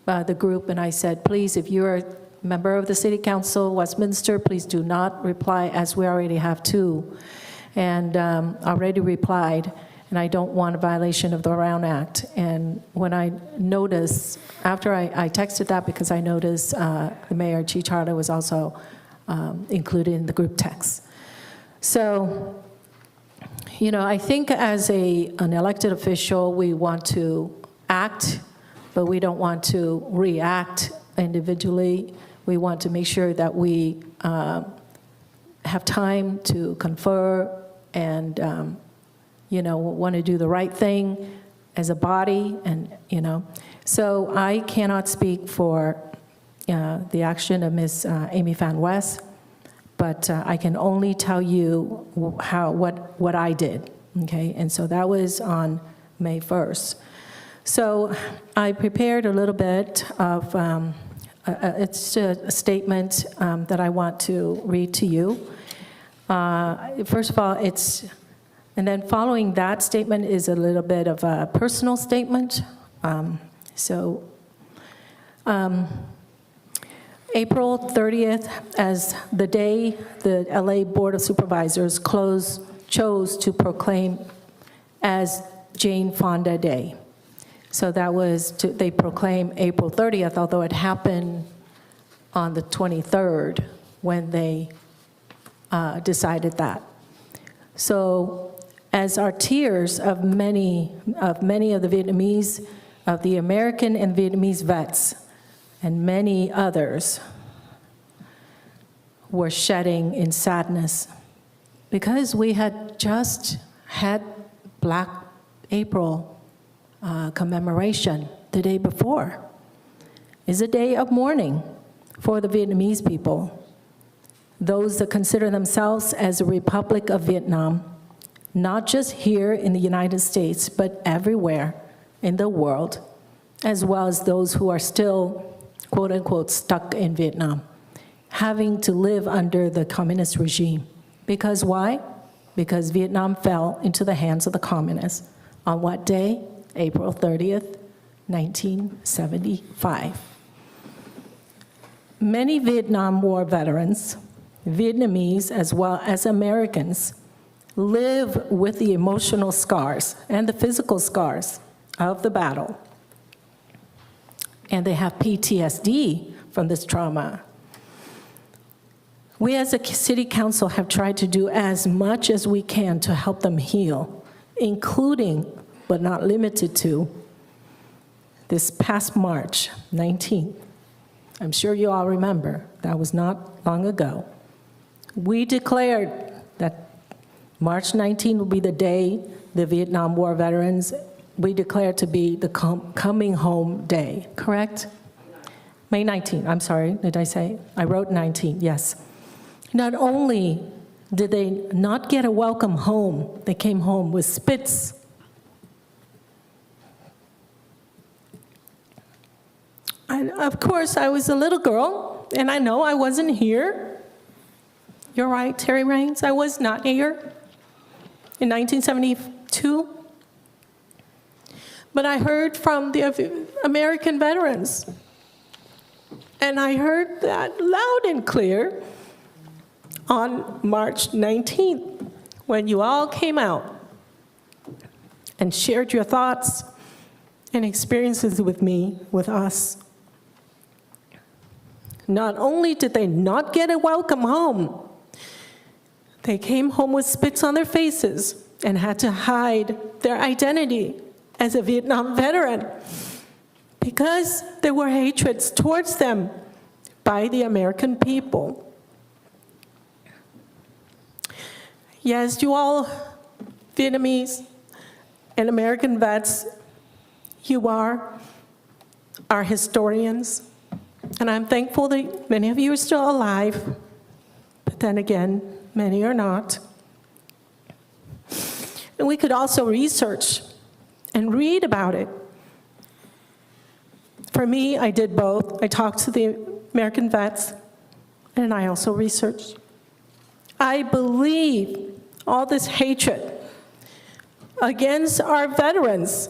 the group, and I said, please, if you're a member of the City Council, Westminster, please do not reply, as we already have 2. And already replied, and I don't want a violation of the Brown Act. And when I noticed, after I texted that, because I noticed the Mayor, Chi Charla, was also included in the group text. So, I think as an elected official, we want to act, but we don't want to react individually. We want to make sure that we have time to confer and, want to do the right thing as a body, and, So I cannot speak for the action of Ms. Amy Van West, but I can only tell you what I did, okay? And so that was on May 1st. So I prepared a little bit of, it's a statement that I want to read to you. First of all, and then following that statement is a little bit of a personal statement. April 30th, as the day the LA Board of Supervisors chose to proclaim as Jane Fonda Day. So that was, they proclaimed April 30th, although it happened on the 23rd when they decided that. So as our tears of many of the Vietnamese, of the American and Vietnamese vets, and many others were shedding in sadness because we had just had Black April commemoration the day before. It's a day of mourning for the Vietnamese people, those that consider themselves as a Republic of Vietnam, not just here in the United States, but everywhere in the world, as well as those who are still, quote unquote, stuck in Vietnam, having to live under the communist regime. Because why? Because Vietnam fell into the hands of the communists. On what day? April 30th, 1975. Many Vietnam War veterans, Vietnamese as well as Americans, live with the emotional scars and the physical scars of the battle. And they have PTSD from this trauma. We as a city council have tried to do as much as we can to help them heal, including, but not limited to, this past March 19th. I'm sure you all remember, that was not long ago. We declared that March 19th will be the day the Vietnam War veterans, we declared to be the coming home day, correct? May 19th, I'm sorry, did I say? I wrote 19, yes. Not only did they not get a welcome home, they came home with spits. And of course, I was a little girl, and I know I wasn't here. You're right, Terry Raines, I was not here in 1972. But I heard from the American veterans, and I heard that loud and clear on March 19th, when you all came out and shared your thoughts and experiences with me, with us. Not only did they not get a welcome home, they came home with spits on their faces and had to hide their identity as a Vietnam veteran because there were hatreds towards them by the American people. Yes, you all Vietnamese and American vets, you are our historians, and I'm thankful that many of you are still alive, but then again, many are not. And we could also research and read about it. For me, I did both. I talked to the American vets, and I also researched. I believe all this hatred against our veterans,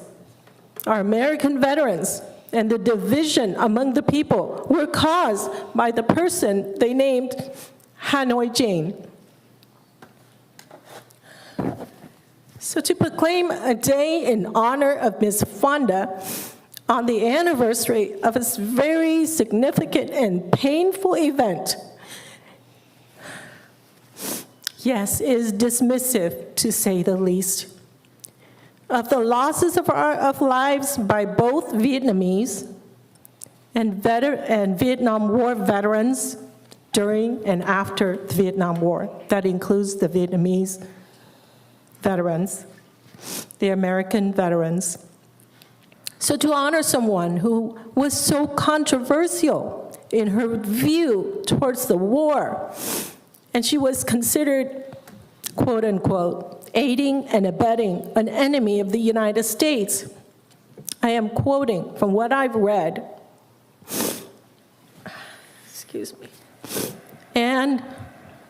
our American veterans, and the division among the people were caused by the person they named Hanoi Jane. So to proclaim a day in honor of Ms. Fonda on the anniversary of this very significant and painful event, yes, is dismissive, to say the least, of the losses of lives by both Vietnamese and Vietnam War veterans during and after the Vietnam War. That includes the Vietnamese veterans, the American veterans. So to honor someone who was so controversial in her view towards the war, and she was considered, quote unquote, aiding and abetting an enemy of the United States. I am quoting from what I've read. Excuse me. And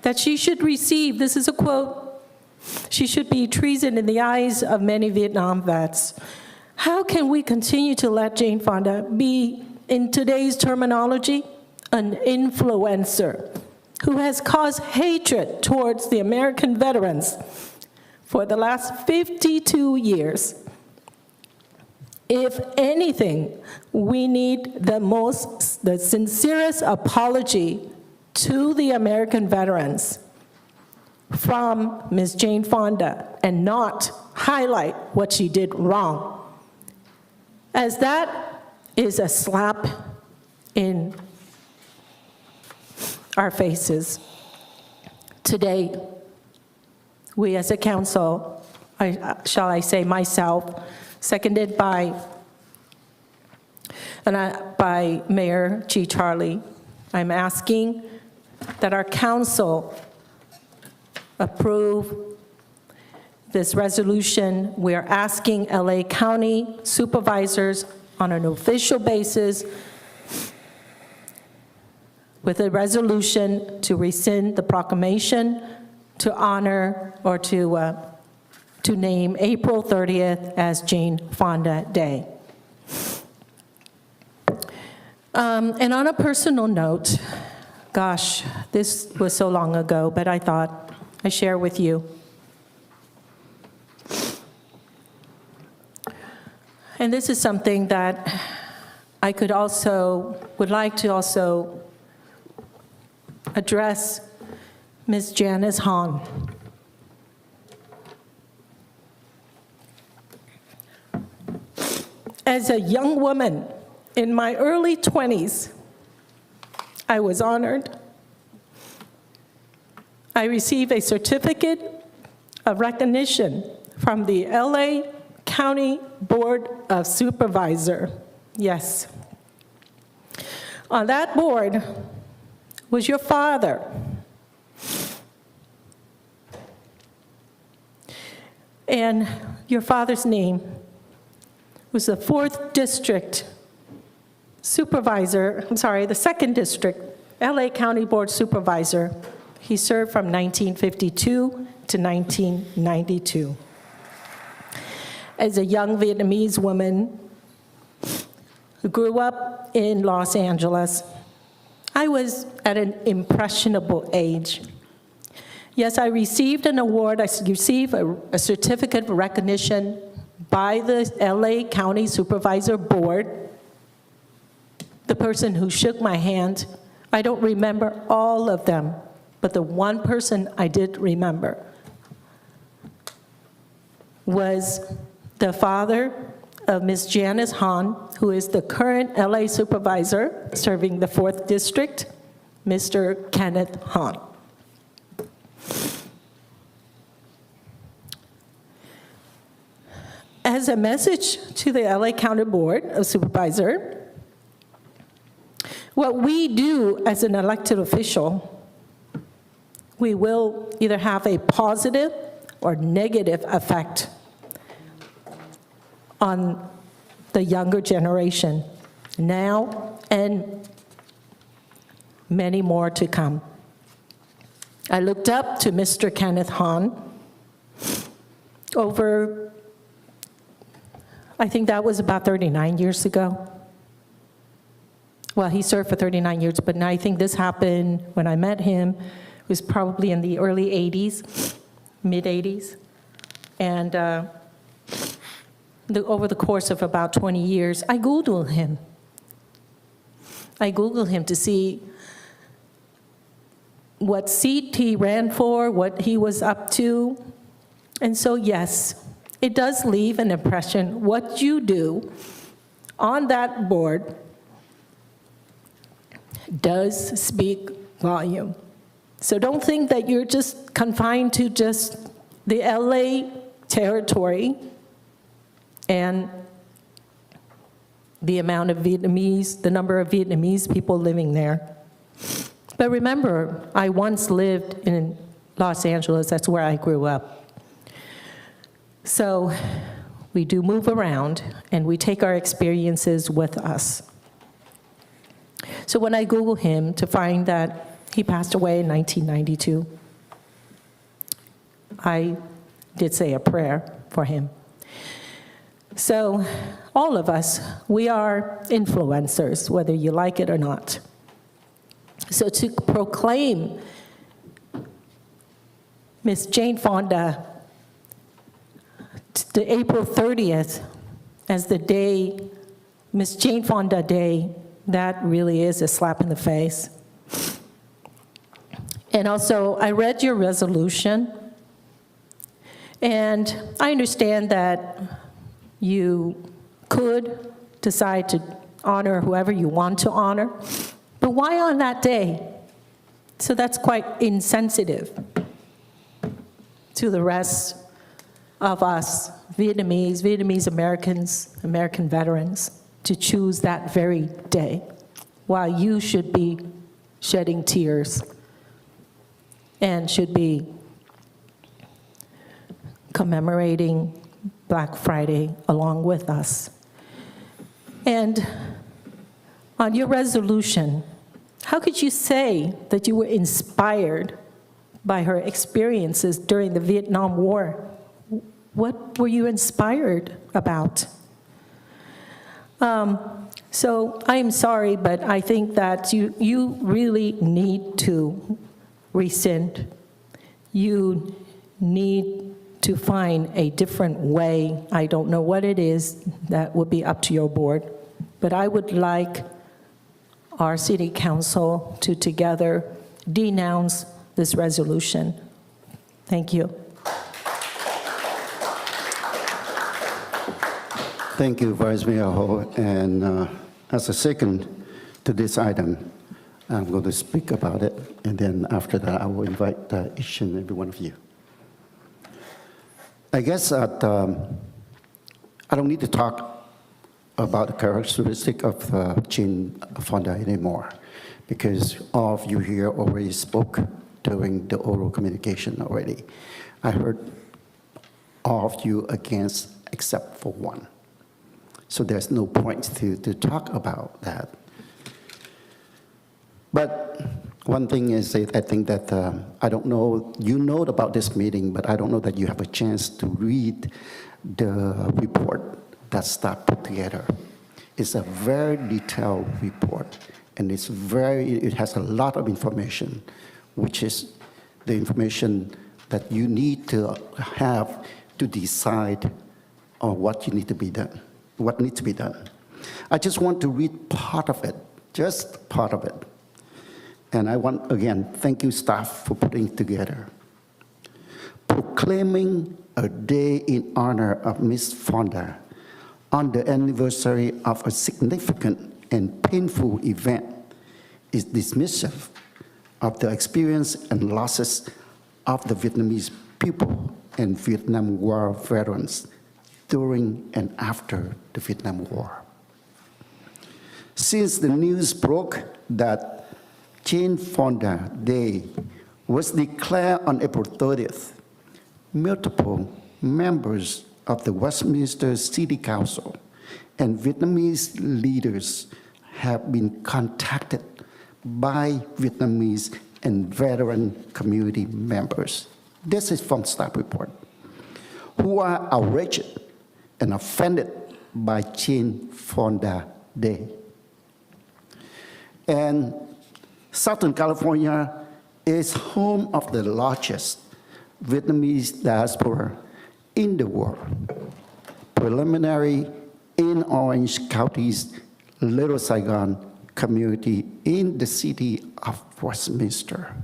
that she should receive, this is a quote, she should be treason in the eyes of many Vietnam vets. How can we continue to let Jane Fonda be, in today's terminology, an influencer who has caused hatred towards the American veterans for the last 52 years? If anything, we need the sincerest apology to the American veterans from Ms. Jane Fonda, and not highlight what she did wrong, as that is a slap in our faces. Today, we as a council, shall I say myself, seconded by Mayor G. Charlie, I'm asking that our council approve this resolution. We are asking LA County supervisors on an official basis with a resolution to rescind the proclamation, to honor or to name April 30th as Jane Fonda Day. And on a personal note, gosh, this was so long ago, but I thought I'd share with you. And this is something that I would like to also address Ms. Janice Hahn. As a young woman in my early 20s, I was honored. I received a certificate of recognition from the LA County Board of Supervisors. Yes. On that board was your father. And your father's name was the 4th District Supervisor, the 2nd District, LA County Board Supervisor. He served from 1952 to 1992. As a young Vietnamese woman who grew up in Los Angeles, I was at an impressionable age. Yes, I received an award, I received a certificate of recognition by the LA County Supervisor Board. The person who shook my hand, I don't remember all of them, but the one person I did remember was the father of Ms. Janice Hahn, who is the current LA Supervisor serving the 4th District, Mr. Kenneth Hahn. As a message to the LA County Board of Supervisors, what we do as an elected official, we will either have a positive or negative effect on the younger generation now and many more to come. I looked up to Mr. Kenneth Hahn over, I think that was about 39 years ago. Well, he served for 39 years, but I think this happened when I met him. It was probably in the early 80s, mid-80s. And over the course of about 20 years, I Googled him. I Googled him to see what seat he ran for, what he was up to. And so, yes, it does leave an impression. What you do on that board does speak volume. So don't think that you're just confined to just the LA territory and the amount of Vietnamese, the number of Vietnamese people living there. But remember, I once lived in Los Angeles. That's where I grew up. So we do move around, and we take our experiences with us. So when I Google him to find that he passed away in 1992, I did say a prayer for him. So all of us, we are influencers, whether you like it or not. So to proclaim Miss Jane Fonda, the April 30th, as the day, Miss Jane Fonda Day, that really is a slap in the face. And also, I read your resolution, and I understand that you could decide to honor whoever you want to honor, but why on that day? So that's quite insensitive to the rest of us, Vietnamese Americans, American veterans, to choose that very day, while you should be shedding tears and should be commemorating Black Friday along with us. And on your resolution, how could you say that you were inspired by her experiences during the Vietnam War? What were you inspired about? So I am sorry, but I think that you really need to rescind. You need to find a different way. I don't know what it is. That would be up to your board. But I would like our city council to together denounce this resolution. Thank you. Thank you, Vice Mayor Ho. And as a second to this item, I'm going to speak about it. And then after that, I will invite each and every one of you. I guess that I don't need to talk about the characteristic of Jane Fonda anymore, because all of you here already spoke during the oral communication already. I heard all of you against except for one. So there's no point to talk about that. But one thing is that I think that, I don't know, you know about this meeting, but I don't know that you have a chance to read the report that staff put together. It's a very detailed report, and it has a lot of information, which is the information that you need to have to decide on what needs to be done. I just want to read part of it, just part of it. And I want, again, thank you, staff, for putting it together. Proclaiming a day in honor of Ms. Fonda on the anniversary of a significant and painful event is dismissive of the experience and losses of the Vietnamese people and Vietnam War veterans during and after the Vietnam War. Since the news broke that Jane Fonda Day was declared on April 30th, multiple members of the Westminster City Council and Vietnamese leaders have been contacted by Vietnamese and veteran community members. This is from staff report, who are outraged and offended by Jane Fonda Day. And Southern California is home of the largest Vietnamese diaspora in the world. Preliminary in Orange County's Little Saigon community in the city of Westminster,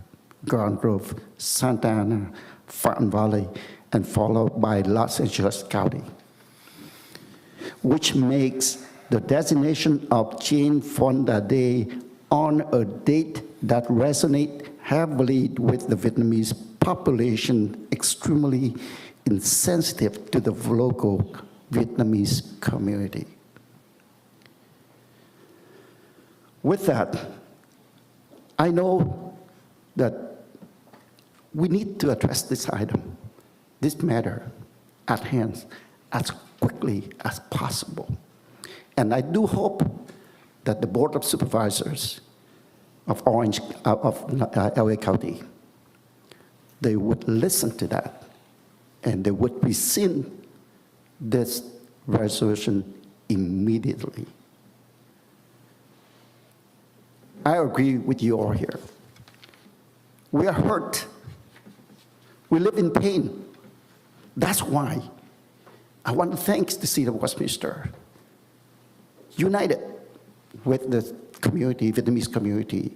Grand Grove, Santa Ana, Fountain Valley, and followed by Los Angeles County, which makes the designation of Jane Fonda Day on a date that resonates heavily with the Vietnamese population extremely insensitive to the local Vietnamese community. With that, I know that we need to address this item, this matter at hand, as quickly as possible. And I do hope that the Board of Supervisors of LA County, they would listen to that and they would rescind this resolution immediately. I agree with you all here. We are hurt. We live in pain. That's why I want to thank the City of Westminster, united with the community, Vietnamese community.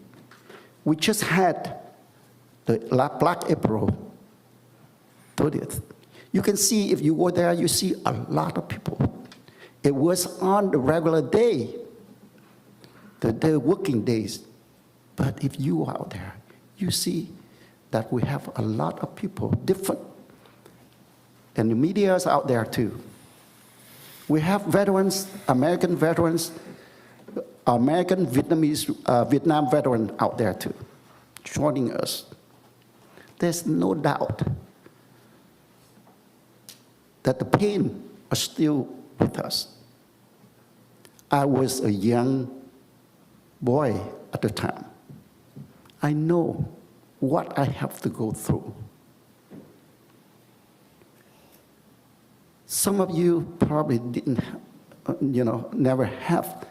We just had the Black April 30th. You can see, if you were there, you see a lot of people. It was on the regular day, the working days. But if you are out there, you see that we have a lot of people, different. And the media is out there too. We have veterans, American veterans, American Vietnamese, Vietnam veteran out there too, joining us. There's no doubt that the pain is still with us. I was a young boy at the time. I know what I have to go through. Some of you probably didn't, never have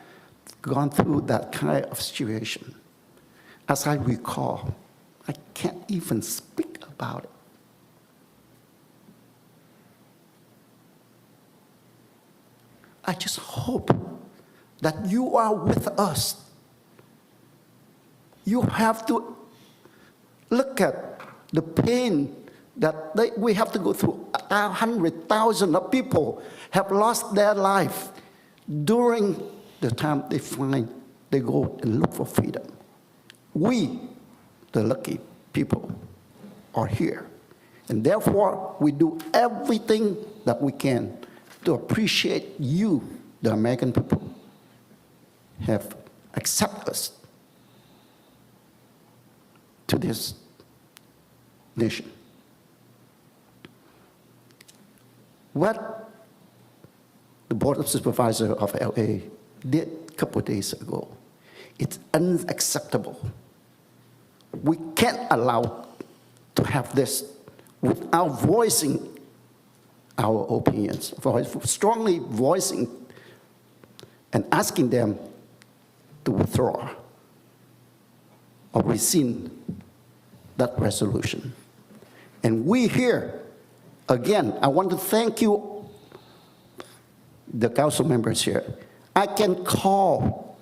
gone through that kind of situation. As I recall, I can't even speak about it. I just hope that you are with us. You have to look at the pain that we have to go through. 100,000 of people have lost their life during the time they go and look for freedom. We, the lucky people, are here. And therefore, we do everything that we can to appreciate you, the American people, have accepted us to this nation. What the Board of Supervisors of LA did a couple of days ago, it's unacceptable. We can't allow to have this without voicing our opinions, strongly voicing and asking them to withdraw or rescind that resolution. And we here, again, I want to thank you, the council members here. I can call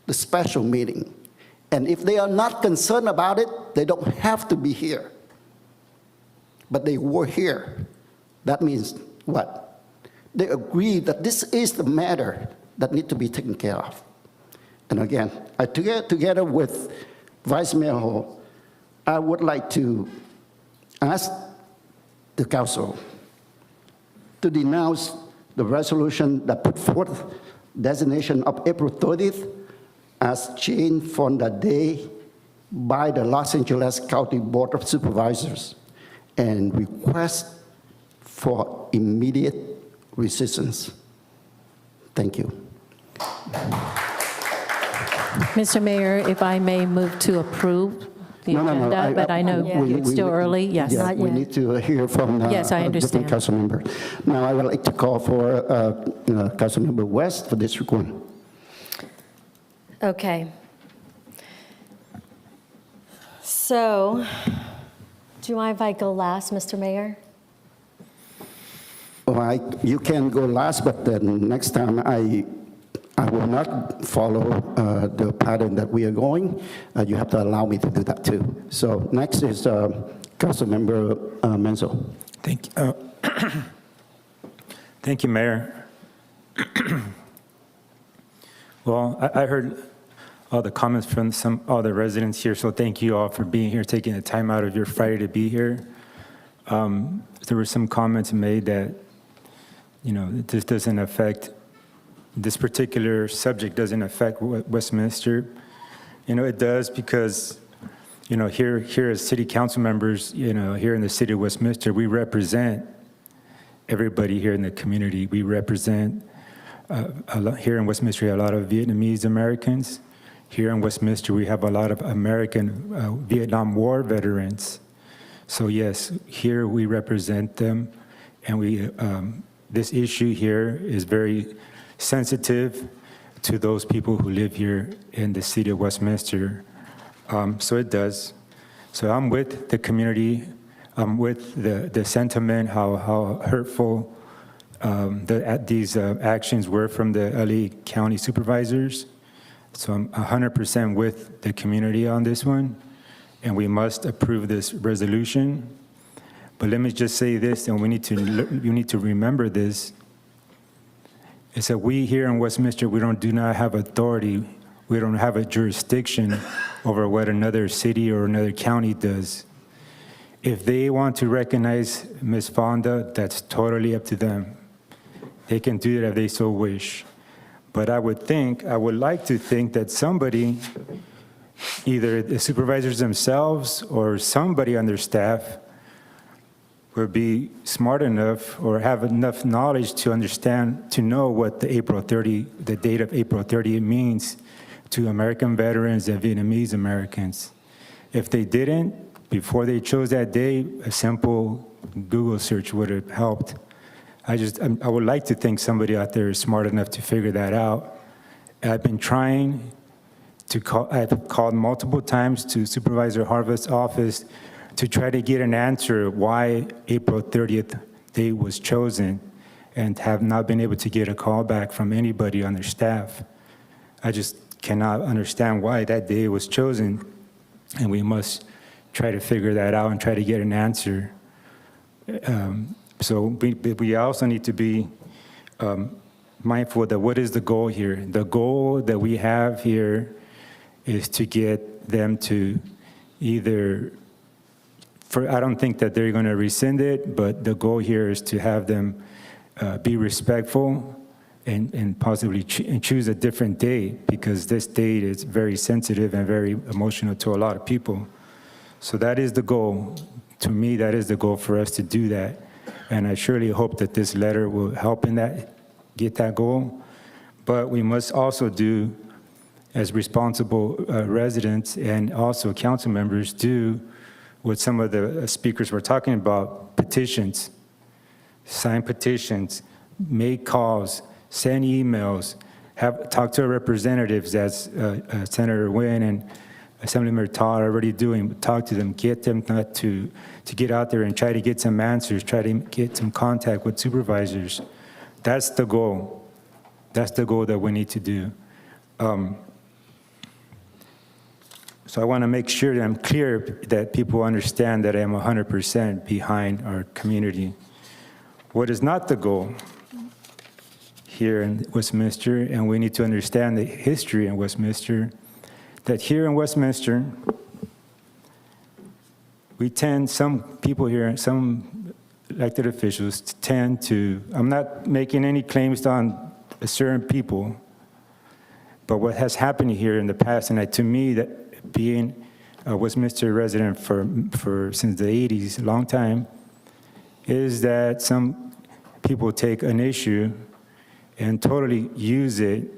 the special meeting, and if they are not concerned about it, they don't have to be here. But they were here. That means what? They agree that this is the matter that needs to be taken care of. And again, together with Vice Mayor Ho, I would like to ask the council to denounce the resolution that put forth designation of April 30th as changed from that day by the Los Angeles County Board of Supervisors and request for immediate resistance. Thank you. Mr. Mayor, if I may move to approve the agenda, but I know it's still early. Yes. Yeah, we need to hear from Yes, I understand. different council members. Now I would like to call for Council Member West for District 1. Okay. So, do you mind if I go last, Mr. Mayor? Well, you can go last, but then next time I will not follow the pattern that we are going. You have to allow me to do that too. So next is Councilmember Menzel. Thank you. Thank you, Mayor. Well, I heard all the comments from all the residents here, so thank you all for being here, taking the time out of your Friday to be here. There were some comments made that, this doesn't affect, this particular subject doesn't affect Westminster. It does because, here as city council members, here in the city of Westminster, we represent everybody here in the community. We represent, here in Westminster, a lot of Vietnamese Americans. Here in Westminster, we have a lot of American Vietnam War veterans. So yes, here we represent them. And this issue here is very sensitive to those people who live here in the city of Westminster. So it does. So I'm with the community. I'm with the sentiment, how hurtful these actions were from the LA County supervisors. So I'm 100% with the community on this one, and we must approve this resolution. But let me just say this, and we need to remember this, is that we here in Westminster, we do not have authority, we don't have a jurisdiction over what another city or another county does. If they want to recognize Ms. Fonda, that's totally up to them. They can do it if they so wish. But I would like to think that somebody, either the supervisors themselves or somebody on their staff, would be smart enough or have enough knowledge to understand, to know what the date of April 30 means to American veterans and Vietnamese Americans. If they didn't, before they chose that day, a simple Google search would have helped. I would like to think somebody out there is smart enough to figure that out. I've been trying to call, I've called multiple times to Supervisor Harvest's office to try to get an answer why April 30th date was chosen, and have not been able to get a call back from anybody on their staff. I just cannot understand why that day was chosen, and we must try to figure that out and try to get an answer. So we also need to be mindful that what is the goal here? The goal that we have here is to get them to either, I don't think that they're going to rescind it, but the goal here is to have them be respectful and possibly choose a different date, because this date is very sensitive and very emotional to a lot of people. So that is the goal. To me, that is the goal for us to do that. And I surely hope that this letter will help in that, get that goal. But we must also do, as responsible residents and also council members, do what some of the speakers were talking about: petitions, sign petitions, make calls, send emails, talk to our representatives, as Senator Nguyen and Assemblymember Todd are already doing. Talk to them, get them to get out there and try to get some answers, try to get some contact with supervisors. That's the goal. That's the goal that we need to do. So I want to make sure that I'm clear, that people understand that I am 100% behind our community. What is not the goal here in Westminster, and we need to understand the history in Westminster, that here in Westminster, some people here, some elected officials tend to, I'm not making any claims on certain people, but what has happened here in the past, and to me, that being a Westminster resident since the 80s, a long time, is that some people take an issue and totally use it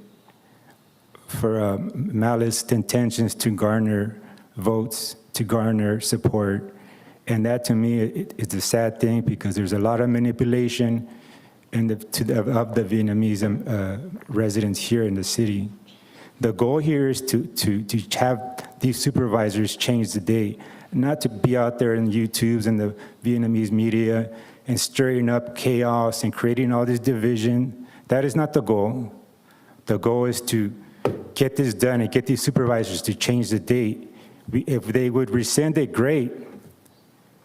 for malice intentions to garner votes, to garner support. And that, to me, it's a sad thing, because there's a lot of manipulation of the Vietnamese residents here in the city. The goal here is to have these supervisors change the date, not to be out there in YouTubes and the Vietnamese media and stirring up chaos and creating all this division. That is not the goal. The goal is to get this done and get these supervisors to change the date. If they would rescind it, great,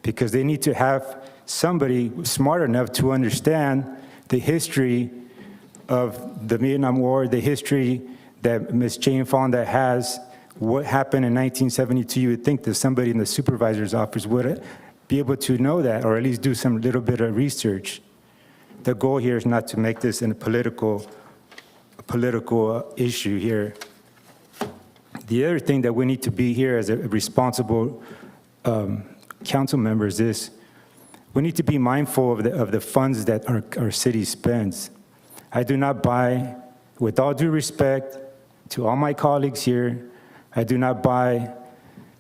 because they need to have somebody smart enough to understand the history of the Vietnam War, the history that Ms. Jane Fonda has, what happened in 1972. You would think that somebody in the supervisor's office would be able to know that, or at least do some little bit of research. The goal here is not to make this a political issue here. The other thing that we need to be here as a responsible council members is we need to be mindful of the funds that our city spends. I do not buy, with all due respect to all my colleagues here, I do not buy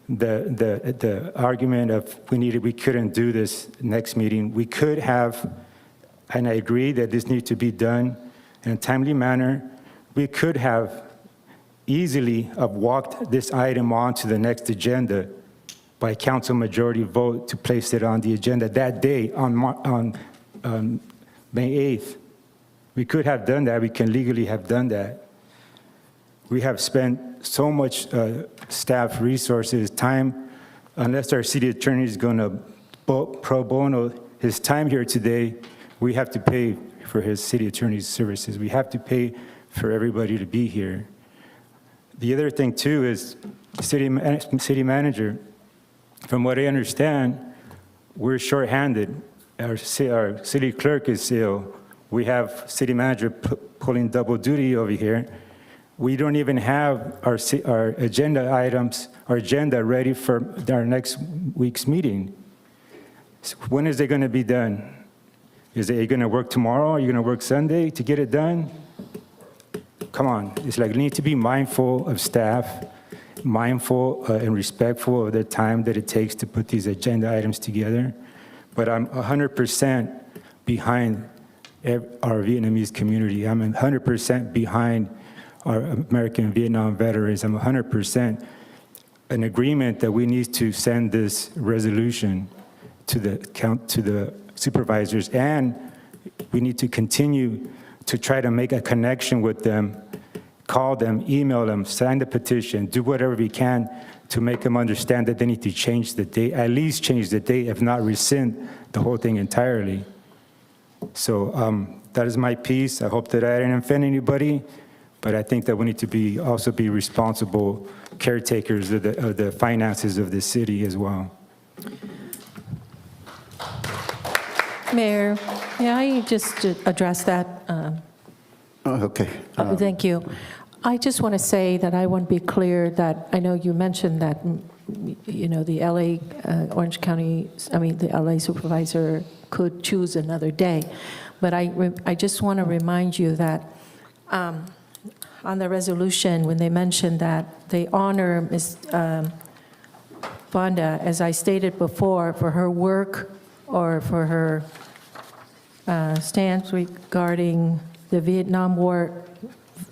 the argument of we couldn't do this next meeting. We could have and I agree that this needs to be done in a timely manner. We could have easily have walked this item on to the next agenda by council majority vote to place it on the agenda that day on May 8th. We could have done that. We can legally have done that. We have spent so much staff resources, time, unless our city attorney is going to pro bono his time here today, we have to pay for his city attorney's services. We have to pay for everybody to be here. The other thing too is city manager, from what I understand, we're shorthanded. Our city clerk is ill. We have city manager pulling double duty over here. We don't even have our agenda items, our agenda ready for our next week's meeting. So when is it going to be done? Is it going to work tomorrow? Are you going to work Sunday to get it done? Come on, it's like you need to be mindful of staff, mindful and respectful of the time that it takes to put these agenda items together. But I'm 100% behind our Vietnamese community. I'm 100% behind our American Vietnam veterans. I'm 100% in agreement that we need to send this resolution to the supervisors, and we need to continue to try to make a connection with them, call them, email them, sign the petition, do whatever we can to make them understand that they need to change the date, at least change the date, if not rescind the whole thing entirely. So that is my piece. I hope that I didn't offend anybody, but I think that we need to also be responsible caretakers of the finances of the city as well. Mayor, may I just address that? Okay. Thank you. I just want to say that I want to be clear that I know you mentioned that, you know, the LA, Orange County, the LA supervisor could choose another day. But I just want to remind you that on the resolution, when they mentioned that they honor Ms. Fonda, as I stated before, for her work or for her stance regarding the Vietnam War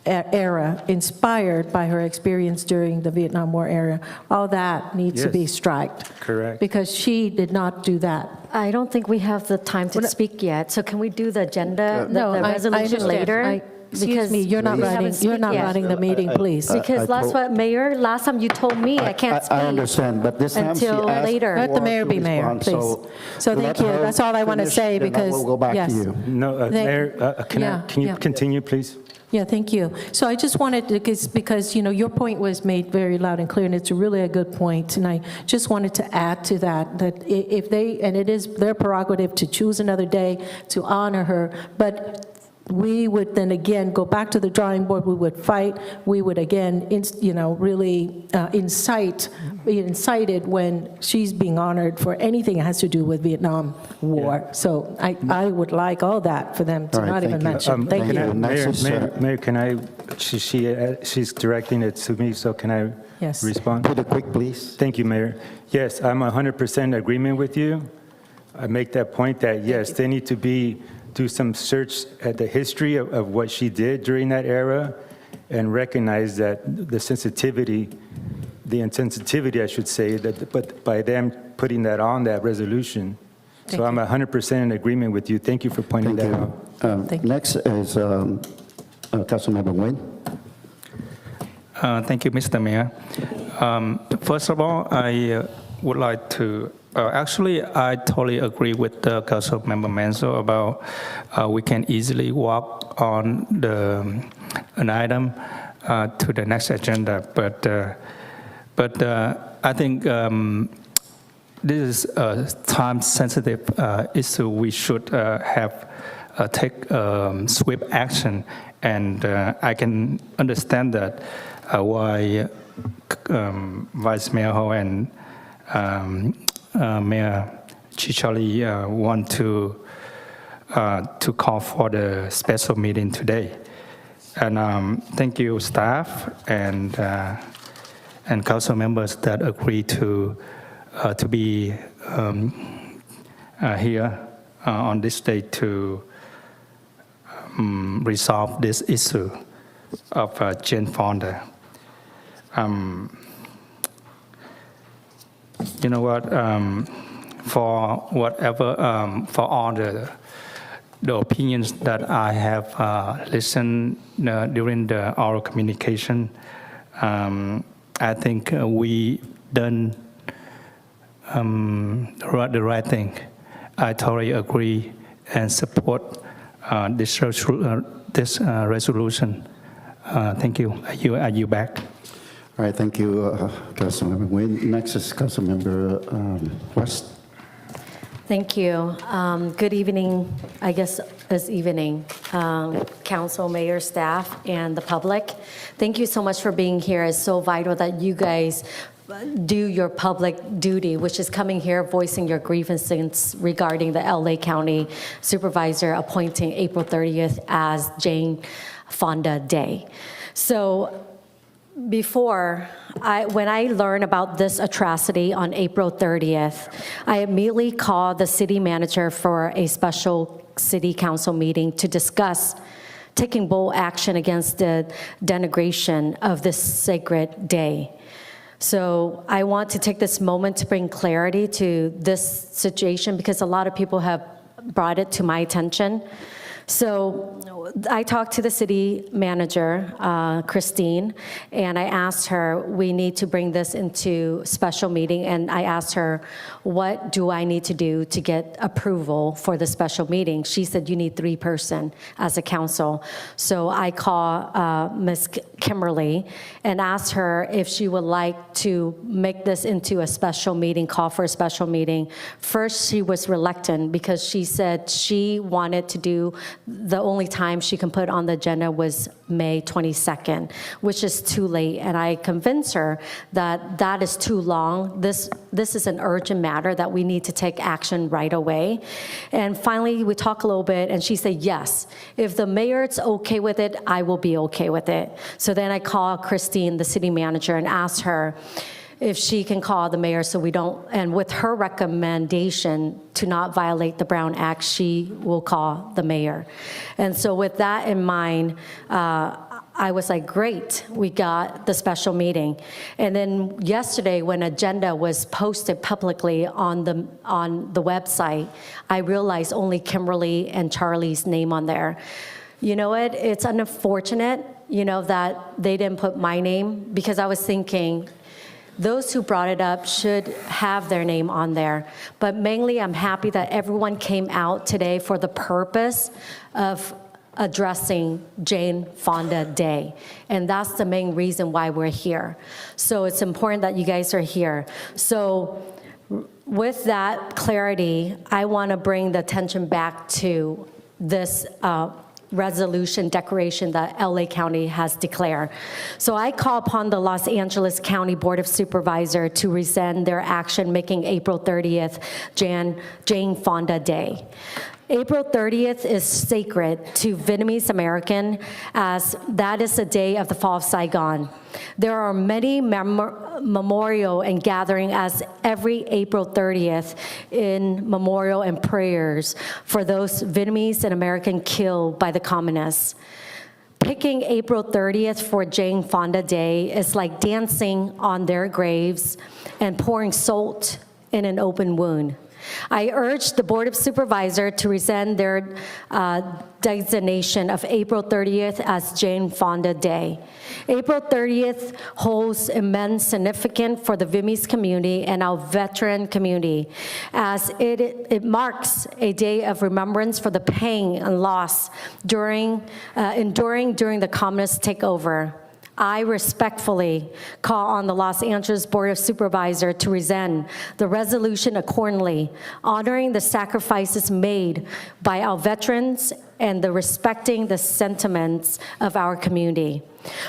era, inspired by her experience during the Vietnam War era, all that needs to be striked. Correct. Because she did not do that. I don't think we have the time to speak yet, so can we do the agenda, No, the I resolution understand. later? Excuse me, you're not running the meeting, please. Because Mayor, last time you told me I can't speak. I understand, but this time she until asked later. Let the mayor to be mayor, respond, please. So let thank you. her That's all I want to finish, say then because, we'll go back yes. to you. No, Mayor, can you continue, please? Yeah, thank you. So I just wanted to, because, you know, your point was made very loud and clear, and it's really a good point, and I just wanted to add to that, that if they, and it is their prerogative to choose another day to honor her, but we would then again go back to the drawing board, we would fight, we would again, really be incited when she's being honored for anything that has to do with Vietnam War. Yeah. So I would like all that for them to not even mention. Thank you. Mayor, can I, she's directing it to me, so can I respond? Put it quick, please. Thank you, Mayor. Yes, I'm 100% in agreement with you. I make that point that, yes, they need to do some search at the history of what she did during that era and recognize that the insensitivity, I should say, but by them putting that on that resolution. So I'm 100% in agreement with you. Thank you for pointing that out. Next is Councilmember Nguyen. Thank you, Mr. Mayor. First of all, I would like to actually, I totally agree with the Council Member Manzo about we can easily walk on an item to the next agenda, but I think this is a time-sensitive issue. We should take swift action, and I can understand that why Vice Mayor Ho and Mayor Chichali want to call for the special meeting today. And thank you, staff and council members that agree to be here on this day to resolve this issue of Jane Fonda. You know what? For whatever, for all the opinions that I have listened during the oral communication, I think we done the right thing. I totally agree and support this resolution. Thank you. Are you back? All right, thank you, Councilmember Nguyen. Next is Councilmember West. Thank you. Good evening, I guess this evening, council, mayor, staff, and the public. Thank you so much for being here. It's so vital that you guys do your public duty, which is coming here, voicing your grievances regarding the LA County Supervisor appointing April 30th as Jane Fonda Day. So when I learned about this atrocity on April 30th, I immediately called the city manager for a special city council meeting to discuss taking bold action against the denigration of this sacred day. So I want to take this moment to bring clarity to this situation because a lot of people have brought it to my attention. So I talked to the city manager, Christine, and I asked her, we need to bring this into special meeting, and I asked her, what do I need to do to get approval for the special meeting? She said, you need 3 person as a council. So I called Ms. Kimberly and asked her if she would like to make this into a special meeting, call for a special meeting. First, she was reluctant because she said she wanted to do, the only time she can put on the agenda was May 22nd, which is too late. And I convinced her that that is too long. This is an urgent matter that we need to take action right away. And finally, we talked a little bit, and she said, yes, if the mayor's okay with it, I will be okay with it. So then I called Christine, the city manager, and asked her if she can call the mayor so we don't, and with her recommendation to not violate the Brown Act, she will call the mayor. And so with that in mind, I was like, great, we got the special meeting. And then yesterday when agenda was posted publicly on the website, I realized only Kimberly and Charlie's name on there. You know what, it's unfortunate, that they didn't put my name, because I was thinking, those who brought it up should have their name on there. But mainly, I'm happy that everyone came out today for the purpose of addressing Jane Fonda Day. And that's the main reason why we're here. So it's important that you guys are here. So with that clarity, I want to bring the attention back to this resolution declaration that LA County has declared. So I call upon the Los Angeles County Board of Supervisors to rescind their action making April 30th Jane Fonda Day. April 30th is sacred to Vietnamese American, as that is the day of the fall of Saigon. There are many memorial and gathering as every April 30th in memorial and prayers for those Vietnamese and American killed by the communists. Picking April 30th for Jane Fonda Day is like dancing on their graves and pouring salt in an open wound. I urge the Board of Supervisors to rescind their designation of April 30th as Jane Fonda Day. April 30th holds immense significance for the Vietnamese community and our veteran community, as it marks a day of remembrance for the pain and loss enduring during the communist takeover. I respectfully call on the Los Angeles Board of Supervisors to rescind the resolution accordingly, honoring the sacrifices made by our veterans and respecting the sentiments of our community.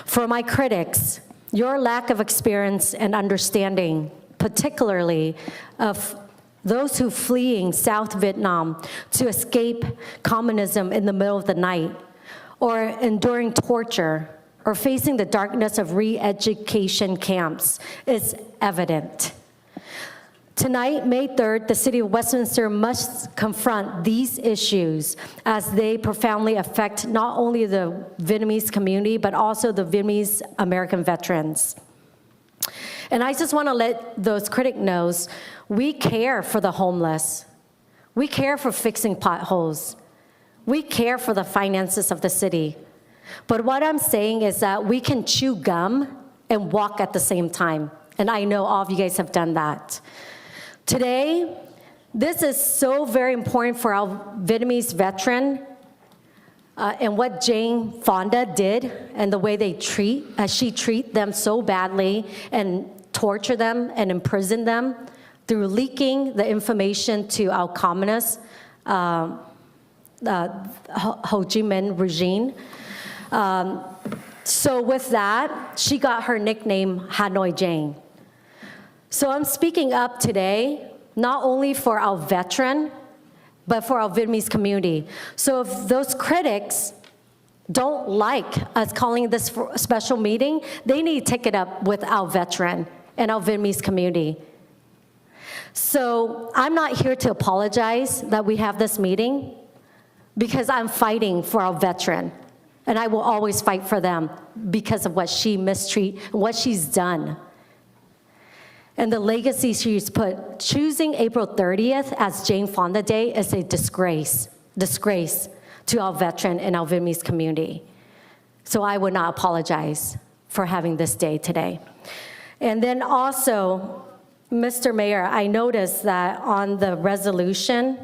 For my critics, your lack of experience and understanding, particularly of those who fleeing South Vietnam to escape communism in the middle of the night, or enduring torture, or facing the darkness of re-education camps, is evident. Tonight, May 3rd, the City of Westminster must confront these issues as they profoundly affect not only the Vietnamese community, but also the Vietnamese American veterans. And I just want to let those critics know, we care for the homeless. We care for fixing potholes. We care for the finances of the city. But what I'm saying is that we can chew gum and walk at the same time. And I know all of you guys have done that. Today, this is so very important for our Vietnamese veteran and what Jane Fonda did and the way she treat them so badly and torture them and imprison them through leaking the information to our communist Ho Chi Minh regime. So with that, she got her nickname Hanoi Jane. So I'm speaking up today, not only for our veteran, but for our Vietnamese community. So if those critics don't like us calling this special meeting, they need to take it up with our veteran and our Vietnamese community. So I'm not here to apologize that we have this meeting because I'm fighting for our veteran. And I will always fight for them because of what she mistreated, what she's done. And the legacy she's put, choosing April 30th as Jane Fonda Day is a disgrace to our veteran and our Vietnamese community. So I would not apologize for having this day today. And then also, Mr. Mayor, I noticed that on the resolution,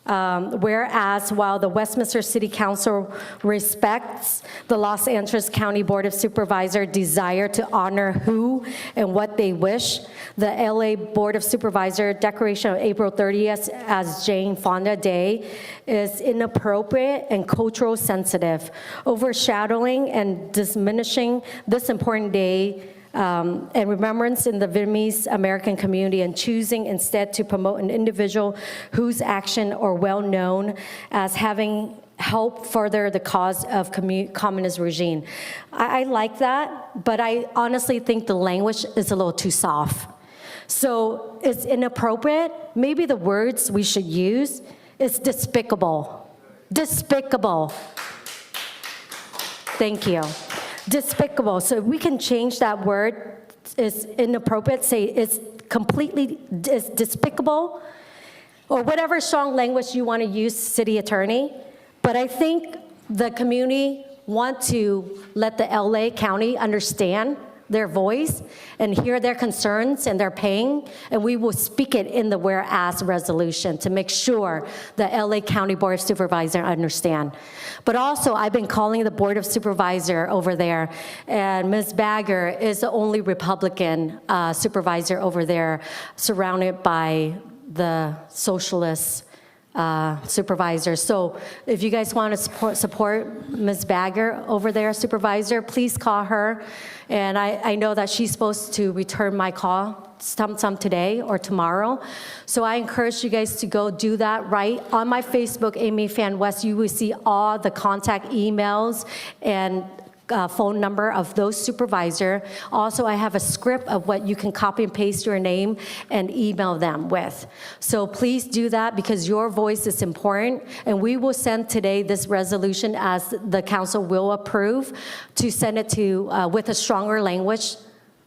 whereas while the Westminster City Council respects the Los Angeles County Board of Supervisors' desire to honor who and what they wish, the LA Board of Supervisors declaration of April 30th as Jane Fonda Day is inappropriate and cultural sensitive, overshadowing and diminishing this important day and remembrance in the Vietnamese American community, and choosing instead to promote an individual whose action are well known as having helped further the cause of communist regime. I like that, but I honestly think the language is a little too soft. So it's inappropriate. Maybe the words we should use is despicable. Despicable. Thank you. Despicable. So we can change that word. Is inappropriate. Say it's completely despicable, or whatever strong language you want to use, city attorney. But I think the community want to let the LA County understand their voice and hear their concerns and their pain, and we will speak it in the whereas resolution to make sure the LA County Board of Supervisors understand. But also, I've been calling the Board of Supervisors over there, and Ms. Bagger is the only Republican supervisor over there, surrounded by the socialist supervisor. So if you guys want to support Ms. Bagger over there, supervisor, please call her. And I know that she's supposed to return my call sometime today or tomorrow. So I encourage you guys to go do that right. On my Facebook, Amy Fan West, you will see all the contact emails and phone number of those supervisors. Also, I have a script of what you can copy and paste your name and email them with. So please do that because your voice is important. And we will send today this resolution, as the council will approve, to send it to with a stronger language.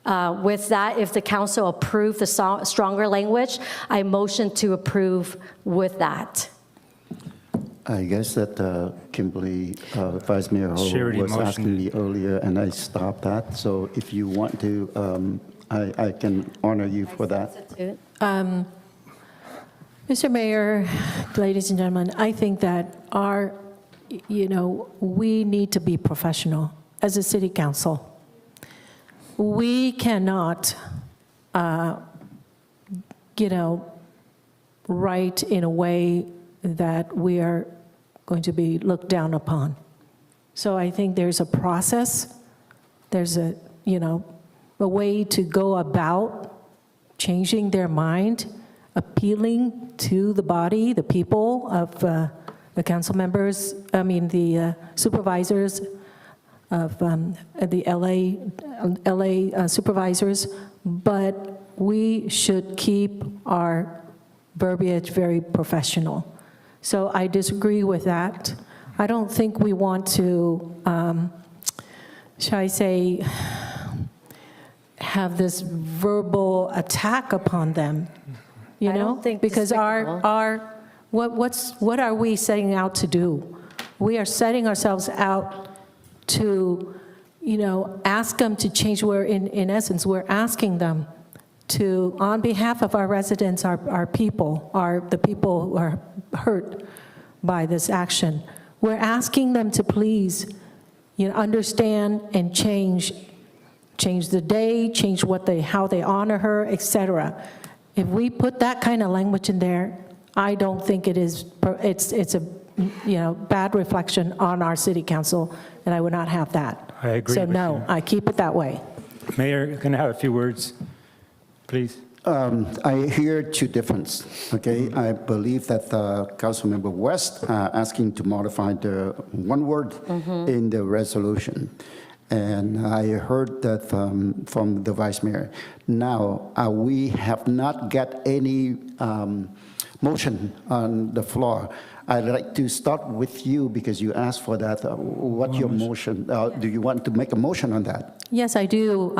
With that, if the council approves the stronger language, I motion to approve with that. I guess that Kimberly, Vice Mayor Ho was asking me earlier, and I stopped that. So if you want to, I can honor you for that. Mr. Mayor, ladies and gentlemen, I think that we need to be professional as a city council. We cannot, write in a way that we are going to be looked down upon. So I think there's a process, there's a way to go about changing their mind, appealing to the body, the people of the council members, the supervisors of the LA supervisors, but we should keep our verbiage very professional. So I disagree with that. I don't think we want to, shall I say, have this verbal attack upon them, you I know? don't think because despicable. what are we setting out to do? We are setting ourselves out to, you know, ask them to change. We're in essence, we're asking them to, on behalf of our residents, our people, the people who are hurt by this action, we're asking them to please, you know, understand and change the day, change how they honor her, etc. If we put that kind of language in there, I don't think it's a, you know, bad reflection on our city council, and I would not have that. I agree So with no, you. I keep it that way. Mayor, can I have a few words, please? I hear two differences, okay? I believe that Councilmember West asking to modify the one word in the resolution. And I heard that from the Vice Mayor. Now, we have not got any motion on the floor. I'd like to start with you because you asked for that. What's your motion? Do you want to make a motion on that? Yes, I do.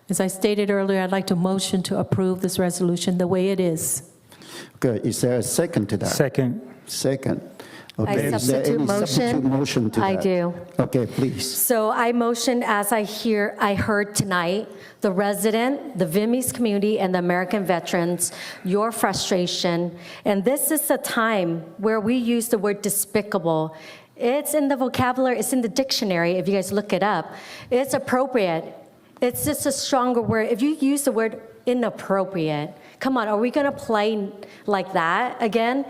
As I stated earlier, I'd like to motion to approve this resolution the way it is. Good. Is there a second to that? Second. Second. I Okay. Is there substitute any motion. substitute motion to that? I do. Okay, please. So I motion as I heard tonight, the resident, the Vietnamese community, and the American veterans, your frustration. And this is a time where we use the word despicable. It's in the vocabulary, it's in the dictionary, if you guys look it up. It's appropriate. It's just a stronger word. If you use the word inappropriate, come on, are we gonna play like that again?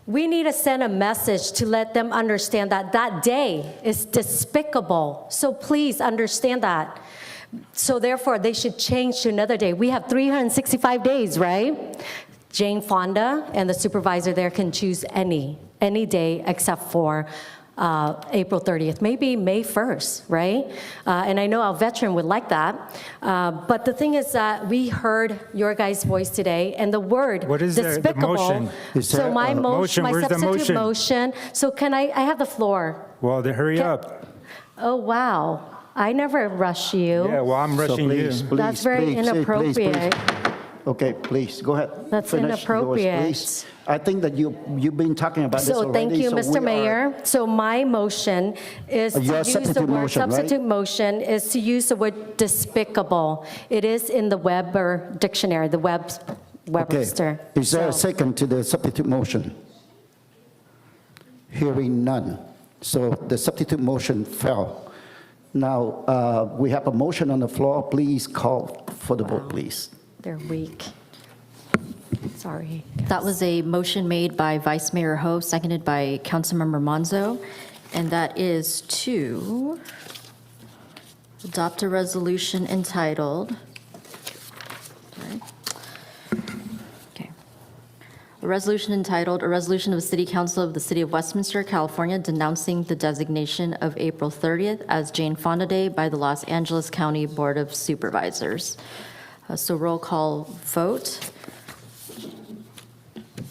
We need to send a message to let them understand that that day is despicable. So please understand that. So therefore, they should change to another day. We have 365 days, right? Jane Fonda and the supervisor there can choose any day except for April 30th, maybe May 1st, right? And I know our veteran would like that. But the thing is that we heard your guys' voice today, and the word What is the despicable. motion? Is So there my a motion? my Where's the substitute motion? So can I have the floor? Well, then hurry up. Oh, wow. I never rush you. Yeah, well, I'm rushing you. That's very inappropriate. Okay, please, go ahead. That's Finish yours, inappropriate. please. I think that you've been talking about this So already. thank you, so Mr. we Mayor. So my motion is to Your use the substitute word, motion, right? substitute motion is to use the word despicable. It is in the Weber dictionary, the Webster. Okay. Is there a So- second to the substitute motion? Hearing none. So the substitute motion fell. Now, we have a motion on the floor. Please call for the vote, please. They're weak. Sorry. That was a motion made by Vice Mayor Ho, seconded by Councilmember Monzo, and that is to adopt a resolution entitled, a resolution entitled, a resolution of the City Council of the City of Westminster, California, denouncing the designation of April 30th as Jane Fonda Day by the Los Angeles County Board of Supervisors. So roll call vote.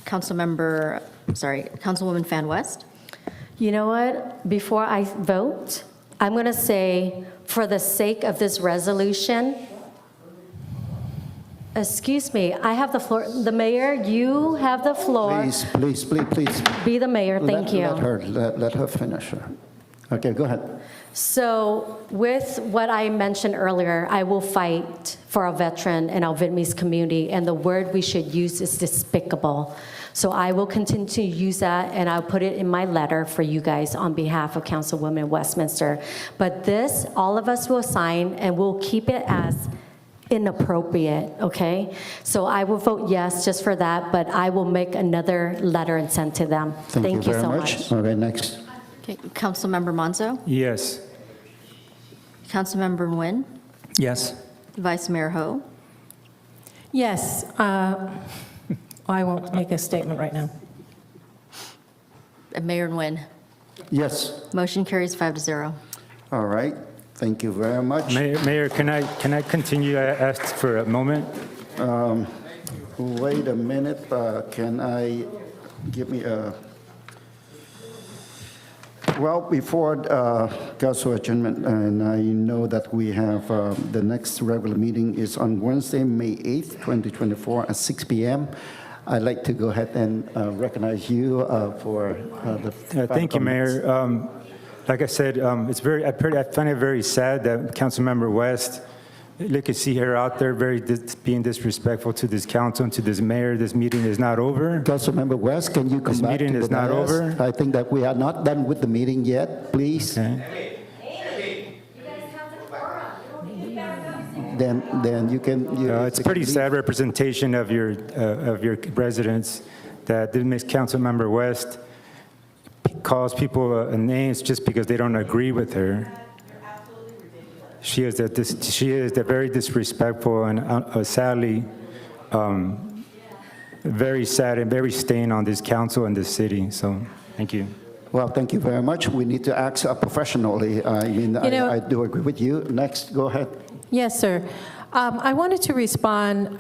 Councilwoman Fan West. You know what? Before I vote, I'm going to say, for the sake of this resolution, excuse me, I have the floor. The mayor, you have the floor. Please. Be the mayor, thank you. Let her finish. Okay, go ahead. So with what I mentioned earlier, I will fight for our veteran and our Vietnamese community, and the word we should use is despicable. So I will continue to use that, and I'll put it in my letter for you guys on behalf of Councilwoman Westminster. But this, all of us will sign, and we'll keep it as inappropriate, okay? So I will vote yes just for that, but I will make another letter and send to them. Thank you very so much. All right, next. Okay, Councilmember Monzo. Yes. Councilmember Nguyen. Yes. Vice Mayor Ho. Yes. I won't make a statement right now. Mayor Nguyen. Yes. Motion carries 5-0. All right. Thank you very much. Mayor, can I continue? I asked for a moment. Wait a minute, can I, give me a, well, before council adjournment, and I know that we have, the next regular meeting is on Wednesday, May 8th, 2024 at 6 p.m. I'd like to go ahead and recognize you for the Thank you, Mayor. Like I said, I find it very sad that Councilmember West, you can see her out there being disrespectful to this council and to this mayor. This meeting is not over. Councilmember West, can you come back to the This meeting is not dais? over. I think that we are not done with the meeting yet, please. Okay. Then you can. It's a pretty sad representation of your residents that this Councilmember West calls people names just because they don't agree with her. She is very disrespectful and sadly very sad and very stained on this council and this city. So thank you. Well, thank you very much. We need to act professionally. I mean, I do agree with you. Next, go ahead. Yes, sir. I wanted to respond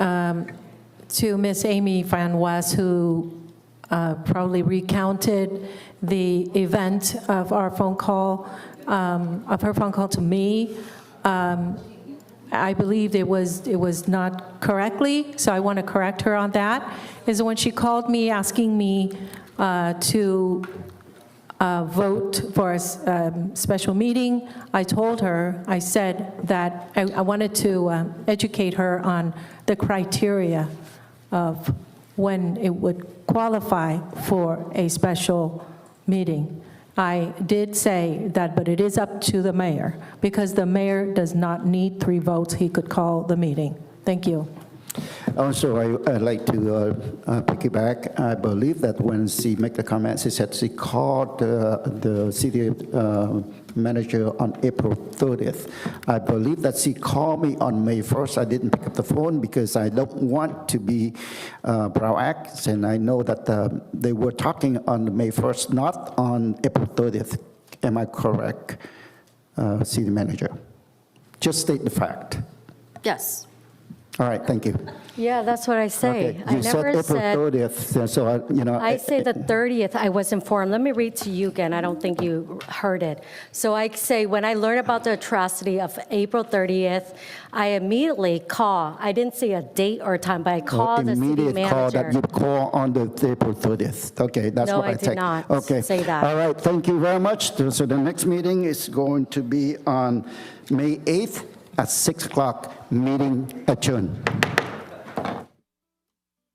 to Ms. Amy Van West, who probably recounted the event of our phone call, of her phone call to me. I believe it was not correctly, so I want to correct her on that. Is when she called me asking me to vote for a special meeting, I told her, I said that I wanted to educate her on the criteria of when it would qualify for a special meeting. I did say that, but it is up to the mayor, because the mayor does not need 3 votes. He could call the meeting. Thank you. Also, I'd like to piggyback. I believe that when she made the comment, she said she called the city manager on April 30th. I believe that she called me on May 1st. I didn't pick up the phone because I don't want to be proactive, and I know that they were talking on May 1st, not on April 30th. Am I correct, city manager? Just state the fact. Yes. All right, thank you. Yeah, that's what I say. Okay. I You said never April said, 30th, so, you know. I say the 30th, I was informed. Let me read to you again. I don't think you heard it. So I say, when I learned about the atrocity of April 30th, I immediately call. I didn't say a date or a time, but I called the city Immediate call manager. that you call on the April 30th. Okay, that's No, what I I did take. not Okay. say that. All right, thank you very much. So the next meeting is going to be on May 8th at 6 o'clock. Meeting adjourned.